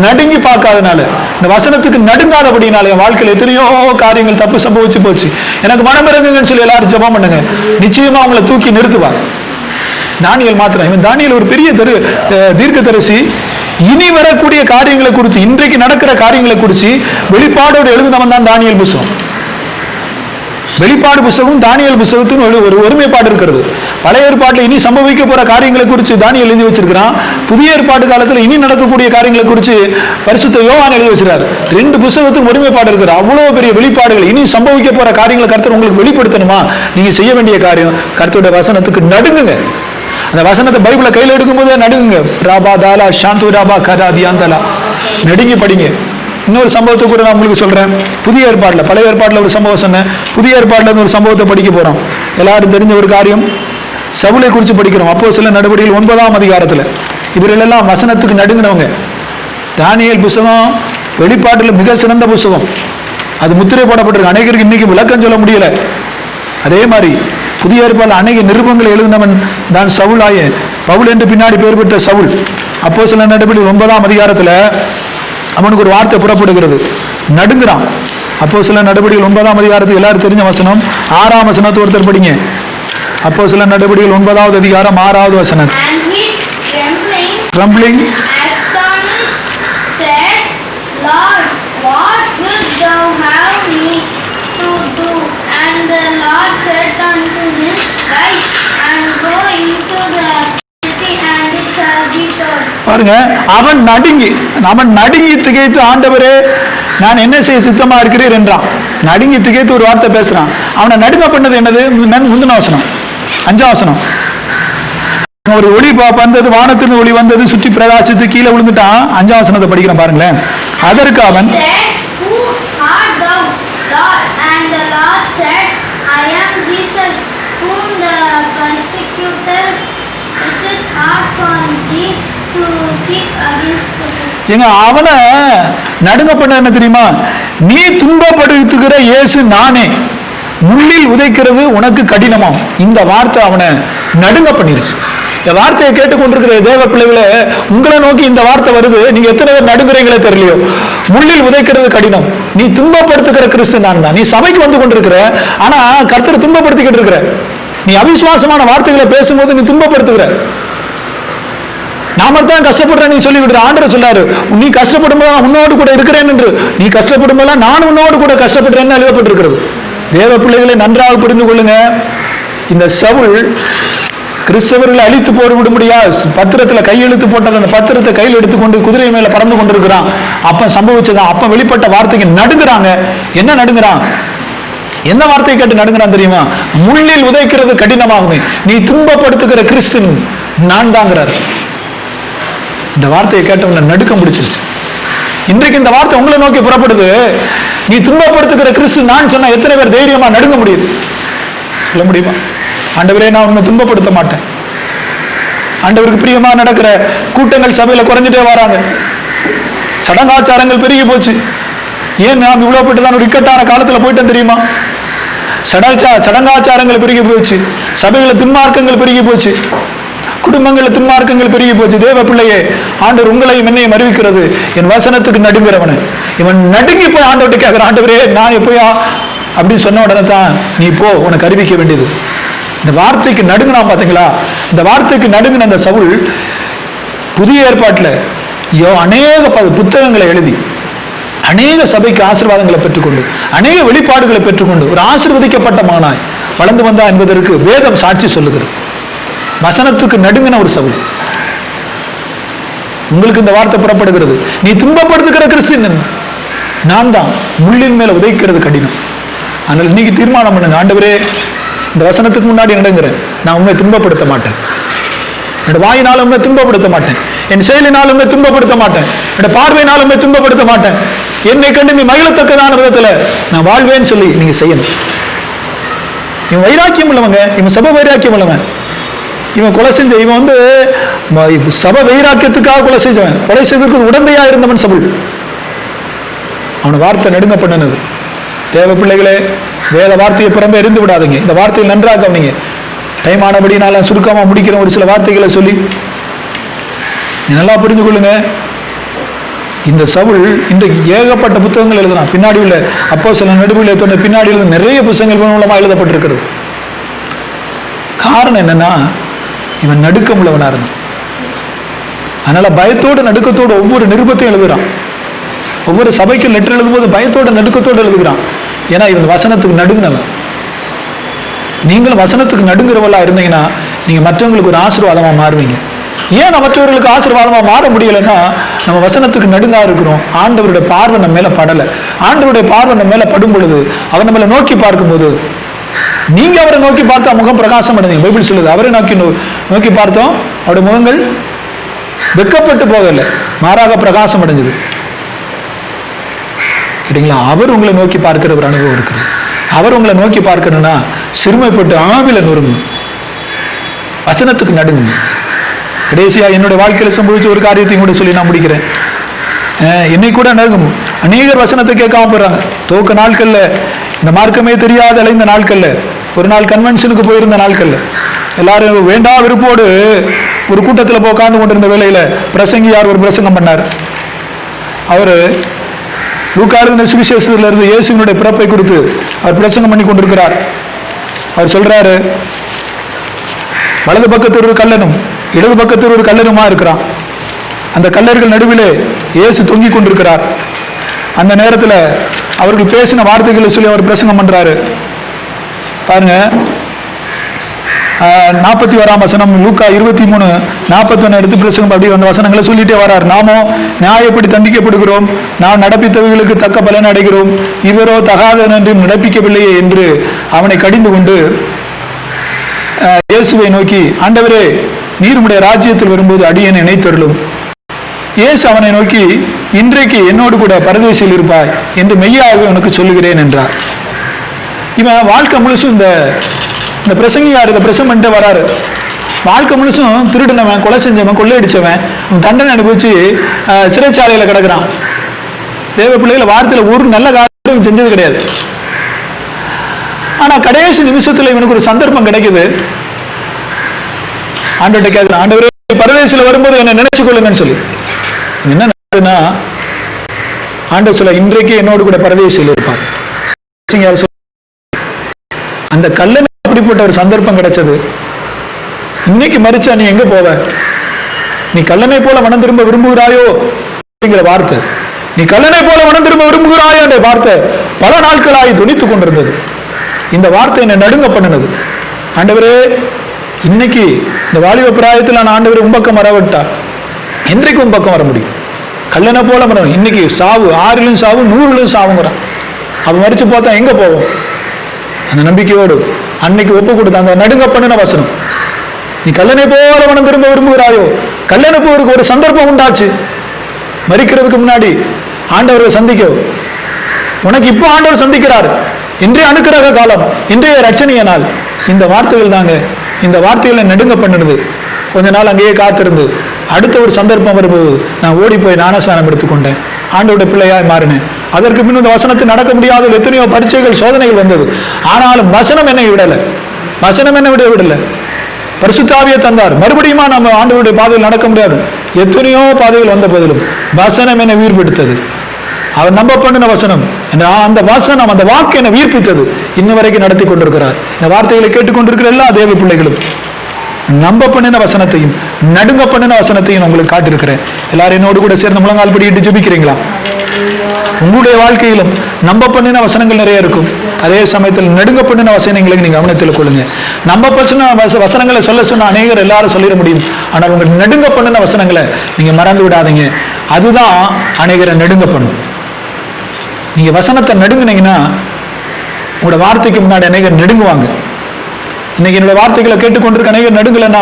நடுங்கி பார்க்காதனால, இந்த வசனத்துக்கு நடுங்காதபடினால என் வாழ்க்கையில எத்தனையோ காரியங்கள் தப்பு சம்பவிச்சு போச்சு, எனக்கு மனம் இறங்குங்கன்னு சொல்லி எல்லாரும் ஜெபம் பண்ணுங்க. நிச்சயமா அவங்களை தூக்கி நிறுத்துவார். தானியேல் மாத்திரம், இவன் தானியேல் ஒரு பெரிய தீர்க்கதரிசி. இனி வரக்கூடிய காரியங்களை குறித்து, இன்றைக்கு நடக்கிற காரியங்களை குறித்து வெளிப்பாடோடு எழுதினவன் தான் தானியேல் புஸ்தகம். வெளிப்பாடு புஸ்தகம் தானியேல் புஸ்தகத்தின் ஒரு ஒருமைப்பாடு இருக்கிறது. பழைய ஏற்பாட்டில் இனி சம்பவிக்க போற காரியங்களை குறித்து தானியேல் எழுதி வச்சிருக்கிறான். புதிய ஏற்பாடு காலத்தில் இனி நடக்கக்கூடிய காரியங்களை குறித்து பரிசுத்த யோவான் எழுதி வச்சிருக்காரு. 2 புஸ்தகத்துக்கும் ஒருமைப்பாடு இருக்கிற அவ்வளவு பெரிய வெளிப்பாடுகள். இனி சம்பவிக்க போற காரியங்களை கர்த்தர் உங்களுக்கு வெளிப்படுத்தணுமா? நீங்க செய்ய வேண்டிய காரியம், கர்த்தருடைய வசனத்துக்கு நடுங்குங்க. அந்த வசனத்தை பைபிளை கையில் எடுக்கும் போதே நடுங்குங்க. ராபா தாலா சாந்து ராபா கதா தியாந்தலா நடுங்கி படிங்க. இன்னொரு சம்பவத்தை கூட நான் உங்களுக்கு சொல்றேன். புதிய ஏற்பாடுல, பழைய ஏற்பாடுல ஒரு சம்பவம் சொன்னேன், புதிய ஏற்பாடுல ஒரு சம்பவத்தை படிக்க போறோம். எல்லாரும் தெரிஞ்ச ஒரு காரியம், சவுலை குறித்து படிக்கிறோம். அப்போஸ்தலர் நடவடிக்கைகள் 9ஆம் அதிகாரத்துல. இவர்கள் எல்லாம் வசனத்துக்கு நடுங்கினவங்க. தானியேல் புஸ்தகம் வெளிப்பாட்டுல மிக சிறந்த புஸ்தகம். அது முத்திரை போடப்பட்டிருக்கு. அநேகருக்கு இன்னைக்கு விளக்கம் சொல்ல முடியல. அதே மாதிரி புதிய ஏற்பாட்டில் அநேக நிருபங்களை எழுதினவன் தான் சவுலாய பவுல் என்று பின்னாடி பெயர் பெற்ற சவுல். அப்போஸ்தலர் நடவடிக்கைகள் 9ஆம் அதிகாரத்துல அவனுக்கு ஒரு வார்த்தை புறப்படுகிறது, நடுங்குறான். அப்போஸ்தலர் நடவடிக்கைகள் 9ஆம் அதிகாரத்துக்கு எல்லாரும் தெரிஞ்ச வசனம் 6ஆம் வசனத்தை ஒருத்தர் படிங்க. அப்போஸ்தலர் நடவடிக்கைகள் 9ஆவது அதிகாரம் 6ஆவது வசனம். Trembling, said, Lord, what wilt thou have me to do? And the Lord said unto him, Rise and go into the city, and it shall be told. பாருங்க, அவன் நடுங்கி திகைத்து, ஆண்டவரே, நான் என்ன செய்ய சித்தமா இருக்கிறீர் என்றான். நடுங்கி திகைத்து ஒரு வார்த்தை பேசுறான். அவனை நடுங்க பண்ணது என்னது? முந்தின வசனம் 5ஆம் வசனம். ஒரு ஒளி வந்தது, வானத்திலிருந்து ஒளி வந்தது, சுற்றி பிரகாசித்து கீழே விழுந்துட்டான். 5ஆம் வசனத்தை படிக்கிறேன் பாருங்களேன். அதற்கு அவன், அவனை நடுங்க பண்ண என்ன தெரியுமா? நீ துன்பப்படுத்துகிற இயேசு நானே, முள்ளில் உதைக்கிறது உனக்கு கடினமாம். இந்த வார்த்தை அவனை நடுங்க பண்ணிருச்சு. இந்த வார்த்தையை கேட்டுக்கொண்டிருக்கிற தேவ பிள்ளைகளை, உங்களை நோக்கி இந்த வார்த்தை வருது. நீங்க எத்தனை பேர் நடுங்குறீங்களே தெரியலையோ. முள்ளில் உதைக்கிறது கடினம். நீ துன்பப்படுத்துகிற கிறிஸ்து நான் தான். நீ சபைக்கு வந்து கொண்டிருக்கிற, ஆனா கர்த்தரை துன்பப்படுத்திக்கிட்டு இருக்கிற. நீ அவிசுவாசமான வார்த்தைகளை பேசும்போது நீ துன்பப்படுத்துகிற. நாம தான் கஷ்டப்படுறேன் நீ சொல்லி விடுற. ஆண்டவர் சொல்லாரு, நீ கஷ்டப்படும் போது உன்னோடு கூட இருக்கிறேன் என்று. நீ கஷ்டப்படும் போது நான் உன்னோடு கூட கஷ்டப்படுறேன்னு எழுதப்பட்டிருக்கிறது. தேவ பிள்ளைகளை நன்றாக புரிந்து கொள்ளுங்க. இந்த சவுல் கிறிஸ்தவர்களை அழித்து போட முடியாது. பத்திரத்துல கையெழுத்து போட்டது, அந்த பத்திரத்தை கையில் எடுத்துக்கொண்டு குதிரை மேல பறந்து கொண்டிருக்கிறான். அப்ப சம்பவிச்சதான். அப்ப வெளிப்பட்ட வார்த்தைக்கு நடுங்குறாங்க. என்ன நடுங்குறான்? என்ன வார்த்தையை கேட்டு நடுங்குறான் தெரியுமா? முள்ளில் உதைக்கிறது கடினமாகுமே, நீ துன்பப்படுத்துகிற கிறிஸ்து நான் தாங்கிறார். இந்த வார்த்தையை கேட்டவங்க நடுக்க முடிச்சிருச்சு. இன்றைக்கு இந்த வார்த்தை உங்களை நோக்கி புறப்படுது. நீ துன்பப்படுத்துகிற கிறிஸ்து நான் சொன்ன எத்தனை பேர் தைரியமா நடுங்க முடியுது? சொல்ல முடியுமா? ஆண்டவரே, நான் உன்னை துன்பப்படுத்த மாட்டேன். ஆண்டவருக்கு பிரியமா நடக்கிற கூட்டங்கள் சபையில குறைஞ்சிட்டே வராங்க. சடங்காச்சாரங்கள் பெருகி போச்சு. ஏன் நாம் இவ்வளவு தான் ஒரு இக்கட்டான காலத்துல போயிட்டோம் தெரியுமா? சடங்காச்சாரங்கள் பெருகி போச்சு. சபைகளை துன்மார்க்கங்கள் பெருகி போச்சு. குடும்பங்களில் துன்மார்க்கங்கள் பெருகி போச்சு. தேவ பிள்ளையே, ஆண்டவர் உங்களையும் என்னையும் அறிவிக்கிறது, என் வசனத்துக்கு நடுங்கிறவன. இவன் நடுங்கி போய் ஆண்டவர்கிட்ட கேட்கிறான், ஆண்டவரே நான் எப்போயா அப்படின்னு சொன்ன உடனே தான் நீ போ, உனக்கு அறிவிக்க வேண்டியது. இந்த வார்த்தைக்கு நடுங்கினா பாத்தீங்களா? இந்த வார்த்தைக்கு நடுங்கின அந்த சவுல் புதிய ஏற்பாட்டில் அநேக புத்தகங்களை எழுதி அநேக சபைக்கு ஆசீர்வாதங்களை பெற்றுக்கொண்டு அநேக வெளிப்பாடுகளை பெற்றுக்கொண்டு ஒரு ஆசீர்வதிக்கப்பட்ட மகனாய் வளர்ந்து வந்தா என்பதற்கு வேதம் சாட்சி சொல்லுகிறது. வசனத்துக்கு நடுங்கின ஒரு சவுல். உங்களுக்கு இந்த வார்த்தை புறப்படுகிறது, நீ துன்பப்படுத்துகிற கிறிஸ்து நான் தான், முள்ளின் மேல உதைக்கிறது கடினம். ஆனால் இன்னைக்கு தீர்மானம் பண்ணுங்க, ஆண்டவரே இந்த வசனத்துக்கு முன்னாடி நடுங்கிறேன், நான் உண்மை துன்பப்படுத்த மாட்டேன். என்னோட வாயினாலும் உண்மை துன்பப்படுத்த மாட்டேன். என் செயலினாலும் உண்மை துன்பப்படுத்த மாட்டேன். என்னோட பார்வையினாலும் உண்மை துன்பப்படுத்த மாட்டேன். என்னை கண்டு நீ மகிழத்தக்கதான விதத்துல நான் வாழ்வேன்னு சொல்லி நீங்க செய்யணும். இவன் வைராக்கியம் உள்ளவங்க, இவன் சபை வைராக்கியம் உள்ளவன். இவன் கொலை செஞ்ச, இவன் வந்து சபை வைராக்கியத்துக்காக கொலை செஞ்சவன். கொலை செய்வதற்கு உடந்தையா இருந்தவன் சபை. அவனை வார்த்தை நடுங்க பண்ணினது. தேவ பிள்ளைகளே, வேத வார்த்தையை புறம்பே எரிந்து விடாதீங்க. இந்த வார்த்தையை நன்றாக கவனிங்க. டைம் ஆனபடி நான் சுருக்கமா முடிக்கிறேன். ஒரு சில வார்த்தைகளை சொல்லி நல்லா புரிந்து கொள்ளுங்க. இந்த சவுல் இன்றைக்கு ஏகப்பட்ட புத்தகங்கள் எழுதலாம். பின்னாடி உள்ள அப்போஸ்தலர் நடுவில் தோன்ற பின்னாடி உள்ள நிறைய புத்தகங்கள் மூலமா எழுதப்பட்டிருக்கிறது. காரணம் என்னன்னா, இவன் நடுக்கம் உள்ளவனா இருந்தான். அதனால பயத்தோடு நடுக்கத்தோடு ஒவ்வொரு நிருபத்தையும் எழுதுறான். ஒவ்வொரு சபைக்கு லெட்டர் எழுதும்போது பயத்தோட நடுக்கத்தோடு எழுதுகிறான். ஏன்னா இவன் வசனத்துக்கு நடுங்கினவன். நீங்களும் வசனத்துக்கு நடுங்கிறவளா இருந்தீங்கன்னா நீங்க மற்றவங்களுக்கு ஒரு ஆசீர்வாதமா மாறுவீங்க. ஏன் மற்றவர்களுக்கு ஆசீர்வாதமா மாற முடியலைன்னா, நம்ம வசனத்துக்கு நடுங்கா இருக்கிறோம். ஆண்டவருடைய பார்வை நம்ம மேல படலை. ஆண்டவருடைய பார்வை நம்ம மேல படும் பொழுது, அவர் நம்மளை நோக்கி பார்க்கும்போது, நீங்க அவரை நோக்கி பார்த்தா முகம் பிரகாசம் அடைந்தீங்க. பைபிள் சொல்லுது, அவரை நோக்கி பார்த்தோம், அவருடைய முகங்கள் வெக்கப்பட்டு போகல, மாறாக பிரகாசம் அடைஞ்சது. சரிங்களா? அவர் உங்களை நோக்கி பார்க்கிற ஒரு அனுபவம் இருக்குது. அவர் உங்களை நோக்கி பார்க்கணும்னா சிறுமைப்பட்டு ஆவில நொறுங்க, வசனத்துக்கு நடுங்க. கடைசியா என்னுடைய வாழ்க்கையில சம்பவிச்ச ஒரு காரியத்தையும் கூட சொல்லி நான் முடிக்கிறேன். என்னை கூட நடுங்கும். அநேகர் வசனத்தை கேட்காம போறாங்க. துவக்க நாட்கள்ல, இந்த மார்க்கமே தெரியாத அலைந்த நாட்கள்ல, ஒரு நாள் கன்வென்ஷனுக்கு போயிருந்த நாட்கள்ல, எல்லாரும் வேண்டா விருப்போடு ஒரு கூட்டத்தில் போய் உட்கார்ந்து கொண்டிருந்த வேளையில பிரசங்கியார் ஒரு பிரசங்கம் பண்ணார். அவரு லூக்கா எழுதின சுவிசேஷத்துல இருந்து இயேசுவினுடைய பிறப்பை குறித்து அவர் பிரசங்கம் பண்ணி கொண்டிருக்கிறார். அவர் சொல்றாரு, வலது பக்கத்தில் ஒரு கல்லனும் இடது பக்கத்தில் ஒரு கல்லனுமா இருக்கிறான். அந்த கல்லர்கள் நடுவிலே இயேசு தொங்கிக் கொண்டிருக்கிறார். அந்த நேரத்தில் அவர்கள் பேசின வார்த்தைகளை சொல்லி அவர் பிரசங்கம் பண்றாரு. பாருங்க, 41ஆம் வசனம், லூக்கா 23:41 எடுத்து பிரசங்கம் அப்படி அந்த வசனங்களை சொல்லிட்டே வர்றார். நாமோ நியாயப்படி தண்டிக்கப்படுகிறோம், நாம் நடப்பித்தவைகளுக்கு தக்க பலன் அடைகிறோம், இவரோ தகாத என்றும் நடப்பிக்கவில்லையே என்று அவனை கடிந்து கொண்டு இயேசுவை நோக்கி, ஆண்டவரே நீர் உம்முடைய ராஜ்யத்தில் வரும்போது அடியேனை நினைத்தருளும். இயேசு அவனை நோக்கி, இன்றைக்கு என்னோடு கூட பரதேசில் இருப்பாய் என்று மெய்யாக உனக்கு சொல்லுகிறேன் என்றார். இவன் வாழ்க்கை முழுசும் இந்த பிரசங்கியார் இதை பிரசங்கம் பண்ணிட்டு வராரு. வாழ்க்கை முழுசும் திருடினவன், கொலை செஞ்சவன், கொள்ளையடிச்சவன், தண்டனை அனுபவிச்சு சிறைச்சாலையில கிடக்குறான். தேவ பிள்ளைகளை வார்த்தையில ஒரு நல்ல காரியம் செஞ்சது கிடையாது. ஆனா கடைசி நிமிஷத்துல இவனுக்கு ஒரு சந்தர்ப்பம் கிடைக்குது. ஆண்டவர்கிட்ட கேட்கிறேன், ஆண்டவரே பரதேசில வரும்போது என்னை நினைச்சு கொள்ளுங்கன்னு சொல்லி. என்ன நடக்குதுன்னா, ஆண்டவர் சொல்ல இன்றைக்கு என்னோடு கூட பரதேசியில் இருப்பார். அந்த கல்லன் அப்படிப்பட்ட ஒரு சந்தர்ப்பம் கிடைச்சது. இன்னைக்கு மறிச்சா நீ எங்க போவ? நீ கல்லனை போல மனம் திரும்ப விரும்புகிறாயோ அப்படிங்கிற வார்த்தை, நீ கல்லனை போல மனம் திரும்ப விரும்புகிறாயோ என்ற வார்த்தை பல நாட்களாய் துணித்துக் கொண்டிருந்தது. இந்த வார்த்தை என்னை நடுங்க பண்ணினது. ஆண்டவரே, இன்னைக்கு இந்த வாலிப பிராயத்தில் நான் ஆண்டவரை உம்பக்கம் வரவிட்டா இன்றைக்கு உம்பக்கம் வர முடியும். கல்லனை போல மரம். இன்னைக்கு சாவு, 6லும் சாவு, 100லும் சாவுங்கிறான். அவன் மறிச்சு பார்த்தா எங்க போவோம்? அந்த நம்பிக்கையோடு அன்னைக்கு ஒப்பு கொடுத்த அந்த நடுங்க பண்ணின வசனம், நீ கல்லனை போல மனம் திரும்ப விரும்புகிறாயோ. கல்லனை போருக்கு ஒரு சந்தர்ப்பம் உண்டாச்சு. மறிக்கிறதுக்கு முன்னாடி ஆண்டவரை சந்திக்க உனக்கு இப்போ ஆண்டவர் சந்திக்கிறார். இன்றைய அனுக்கிரக காலம், இன்றைய ரட்சணிய நாள். இந்த வார்த்தைகள் தாங்க, இந்த வார்த்தைகளை நடுங்க பண்ணிடுது. கொஞ்ச நாள் அங்கேயே காத்திருந்து அடுத்த ஒரு சந்தர்ப்பம் வரும்போது நான் ஓடி போய் ஞானஸ்நானம் எடுத்துக்கொண்டேன், ஆண்டவருடைய பிள்ளையாய் மாறினேன். அதற்கு பின் இந்த வசனத்தை நடக்க முடியாத எத்தனையோ பரீட்சைகள், சோதனைகள் வந்தது. ஆனாலும் வசனம் என்னை விடலை, வசனம் என்னை விடவில்லை. பரிசுத்த ஆவியை தந்தார். மறுபடியும் நம்ம ஆண்டவருடைய பாதையில் நடக்க முடியாது. எத்தனையோ பாதைகள் வந்த போதிலும் வசனம் என்னை உயிர்ப்பித்தது. அவர் நம்ப பண்ணின வசனம், அந்த வசனம், அந்த வாக்கு என்னை உயிர்ப்பித்தது. இன்ன வரைக்கும் நடத்தி கொண்டிருக்கிறார். இந்த வார்த்தைகளை கேட்டுக்கொண்டிருக்கிற எல்லா தேவ பிள்ளைகளும் நம்ப பண்ணின வசனத்தையும் நடுங்க பண்ணின வசனத்தையும் உங்களுக்கு காட்டிருக்கிறேன். எல்லாரும் என்னோடு கூட சேர்ந்து முழங்கால் படிட்டு ஜெபிக்கிறீங்களா? உங்களுடைய வாழ்க்கையிலும் நம்ப பண்ணின வசனங்கள் நிறைய இருக்கும். அதே சமயத்தில் நடுங்க பண்ணின வசனங்களை நீங்க கவனத்தில் கொள்ளுங்க. நம்ப பண்ணின வசனங்களை சொல்ல சொன்ன அநேகர் எல்லாரும் சொல்லிட முடியும். ஆனால் உங்க நடுங்க பண்ணின வசனங்களை நீங்க மறந்து விடாதீங்க. அதுதான் அநேகரை நடுங்க பண்ணும். நீங்க வசனத்தை நடுங்குனீங்கன்னா உங்களோட வார்த்தைக்கு முன்னாடி அநேகர் நடுங்குவாங்க. இன்னைக்கு என்னோட வார்த்தைகளை கேட்டுக்கொண்டிருக்க அநேகர் நடுங்கலைன்னா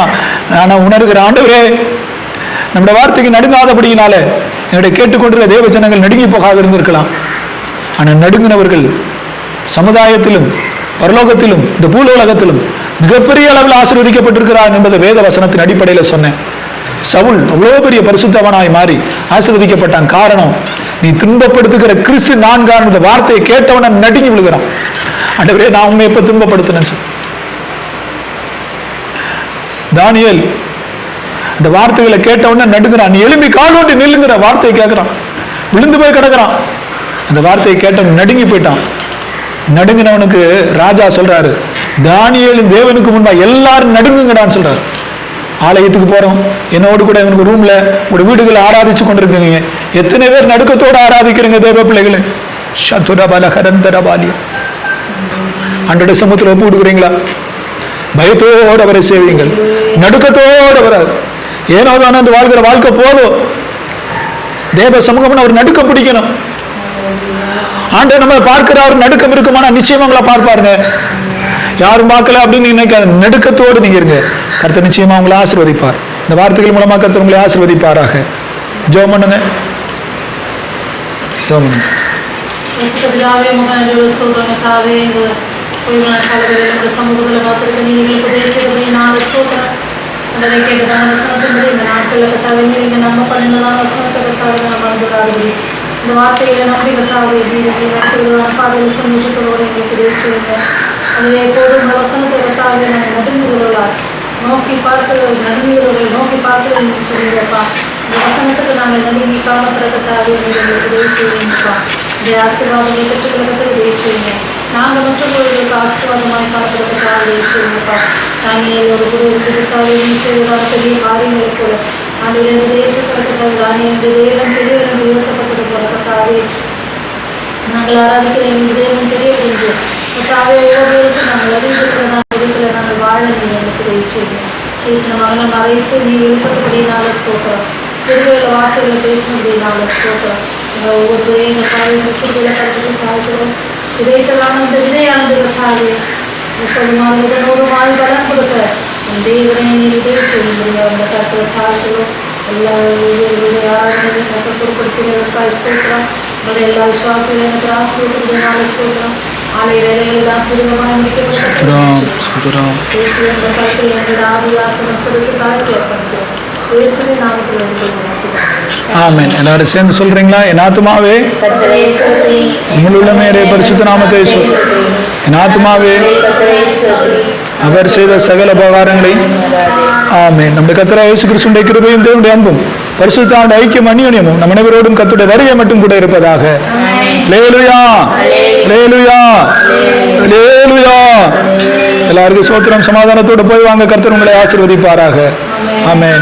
நான் உணர்கிற ஆண்டவரே, நம்முடைய வார்த்தைக்கு நடுங்காதபடியினால என்னுடைய கேட்டுக்கொண்டிருக்க தேவ ஜனங்கள் நடுங்கி போகாது இருந்திருக்கலாம். ஆனால் நடுங்கினவர்கள் சமுதாயத்திலும் பரலோகத்திலும் இந்த பூலோகத்திலும் மிகப்பெரிய அளவில் ஆசீர்வதிக்கப்பட்டிருக்கிறார் என்பதை வேத வசனத்தின் அடிப்படையில் சொன்னேன். சவுல் அவ்வளோ பெரிய பரிசுத்தவனாய் மாறி ஆசீர்வதிக்கப்பட்டான். காரணம், நீ துன்பப்படுத்துகிற கிறிஸ்து நான் காரணம். வார்த்தையை கேட்டவன நடுங்கி விழுகிறான். ஆண்டவரே, நான் உண்மை எப்ப துன்பப்படுத்தினேன். தானியேல் இந்த வார்த்தைகளை கேட்டவன நடுங்கிறான். நீ எழும்பி கால் ஒன்றி நில்லுங்கிற வார்த்தையை கேட்கிறான். விழுந்து போய் கிடக்கிறான். அந்த வார்த்தையை கேட்டவன் நடுங்கி போயிட்டான். நடுங்கினவனுக்கு ராஜா சொல்றாரு, தானியேலின் தேவனுக்கு முன்பா எல்லாரும் நடுங்குங்கடான்னு சொல்றாரு. ஆலயத்துக்கு போறோம், என்னோடு கூட இவனுக்கு ரூம்ல உங்க வீடுகளை ஆராதிச்சு கொண்டிருக்கீங்க. எத்தனை பேர் நடுக்கத்தோடு ஆராதிக்கிறீங்க தேவ பிள்ளைகளை? அன்றைய சமூகத்தில் ஒப்பு கொடுக்குறீங்களா? பயத்தோடு அவரை சேவியுங்கள், நடுக்கத்தோடு வராது. ஏனோ தானே அந்த வாழ்கிற வாழ்க்கை போதும். தேவ சமூகம் அவர் நடுக்கம் பிடிக்கணும். ஆண்டவர் நம்ம பார்க்கிறார், நடுக்கம் இருக்குமானா நிச்சயமா உங்களை பார்ப்பாருங்க. யாரும் பார்க்கல அப்படின்னு நினைக்காது, நடுக்கத்தோடு நீங்க இருங்க. கர்த்தர் நிச்சயமா உங்களை ஆசீர்வதிப்பார். இந்த வார்த்தைகள் மூலமா கர்த்தர் உங்களை ஆசீர்வதிப்பாராக. ஜெபம் பண்ணுங்க, ஜெபம் பண்ணுங்க. சமூகத்தில் பார்த்துருக்க நீங்களுக்கு உதவிச்சதுடைய நாலு ஸ்தோத்திரம். அந்த கேட்டதான வசனத்தின்படி இந்த நாட்களில் கட்டாவே நீங்கள் நம்ம பண்ணினதான வசனத்தை கட்டாவே நான் மறந்துடாதீங்க. இந்த வார்த்தைகளை நம்பி சாவை நடத்துவதான பாதையில் சந்தோஷத்தோடு எங்களுக்கு உதவி செய்யுங்க. அதுவே எப்போதும் இந்த வசனத்தை கட்டாவே நாங்கள் நடுங்குகிறவர்களா நோக்கி பார்க்கிறவர்கள், நடுங்குகிறவர்கள் நோக்கி பார்க்கிறவர்கள் என்று சொல்லுங்கப்பா. இந்த வசனத்துக்கு நாங்கள் நடுங்கி காலத்தில் கட்டாவே நீங்கள் எங்களுக்கு உதவி செய்வீங்கப்பா. இந்த ஆசீர்வாதங்களை பெற்றுக்கொள்ளுக்கு உதவி செய்யுங்க. நாங்கள் மற்றவர்களுக்கு ஆசீர்வாதமாய் காலப்படுறதுக்காக உதவி செய்யுங்கப்பா. நாங்கள் ஒரு கூட இருக்கிறதுக்காக நீ செய்வதான பெரிய காரியங்களுக்கு கூட நாங்கள் எந்த தேசத்திற்காக தானே எந்த தேவன் பெரியவர்கள் உயர்த்தப்பட்டிருக்கிறதுக்காகவே நாங்கள் ஆராதிக்கிற எங்கள் தேவன் பெரியவர்கள் கட்டாவே ஒவ்வொருவருக்கும் நாங்கள் அறிந்திருக்கிறதான விதத்தில் நாங்கள் வாழ நீங்கள் எங்களுக்கு உதவி செய்யுங்க. பேசின மகனை மறைத்து நீ விருப்பப்படினால ஸ்தோத்திரம். திருவிழா வார்த்தைகளை பேசினபடினால ஸ்தோத்திரம். எங்கள் ஒவ்வொருவரையும் எங்கள் காலையில் திருவிழா கருத்துக்கு காய்க்கிறோம். விதைத்தலான இந்த விதையானது கட்டாவே 30 நாள் 100 நாள் பலன் கொடுக்க என் தேவனை நீ உதவி செய்யுங்க. அந்த கருத்தை காய்க்கிறோம். எல்லா ஆராதனையும் கருத்தை பொருட்படுத்தினதற்காக ஸ்தோத்திரம். உங்களுடைய எல்லா விசுவாசிகளும் எனக்கு ஆசீர்வதினால ஸ்தோத்திரம். ஆலை வேலைகள் எல்லாம் திருவிழமாக முடிக்கப்பட்ட கருத்தில் எங்களோட ஆவியாக்கம் செலுத்தி காலத்தில் ஏற்படுத்துகிறோம். ஆமென். எல்லாரும் சேர்ந்து சொல்றீங்களா? என் ஆத்துமாவே உங்களுள்ளமே பரிசுத்த நாமத்தை சொல். என் ஆத்துமாவே அவர் செய்த சகல உபகாரங்களை ஆமென். நம்முடைய கர்த்தராகிய இயேசு கிறிஸ்துவின் கிருபையும் தேவனுடைய அன்பும் பரிசுத்த ஐக்கியம் அந்யோன்யமும் நம் அனைவரோடும் கர்த்தருடைய வருகை மட்டும் கூட இருப்பதாக. அல்லேலூயா, அல்லேலூயா, அல்லேலூயா. எல்லாருக்கும் ஸ்தோத்திரம். சமாதானத்தோடு போய் வாங்க. கர்த்தர் உங்களை ஆசீர்வதிப்பாராக. ஆமென்.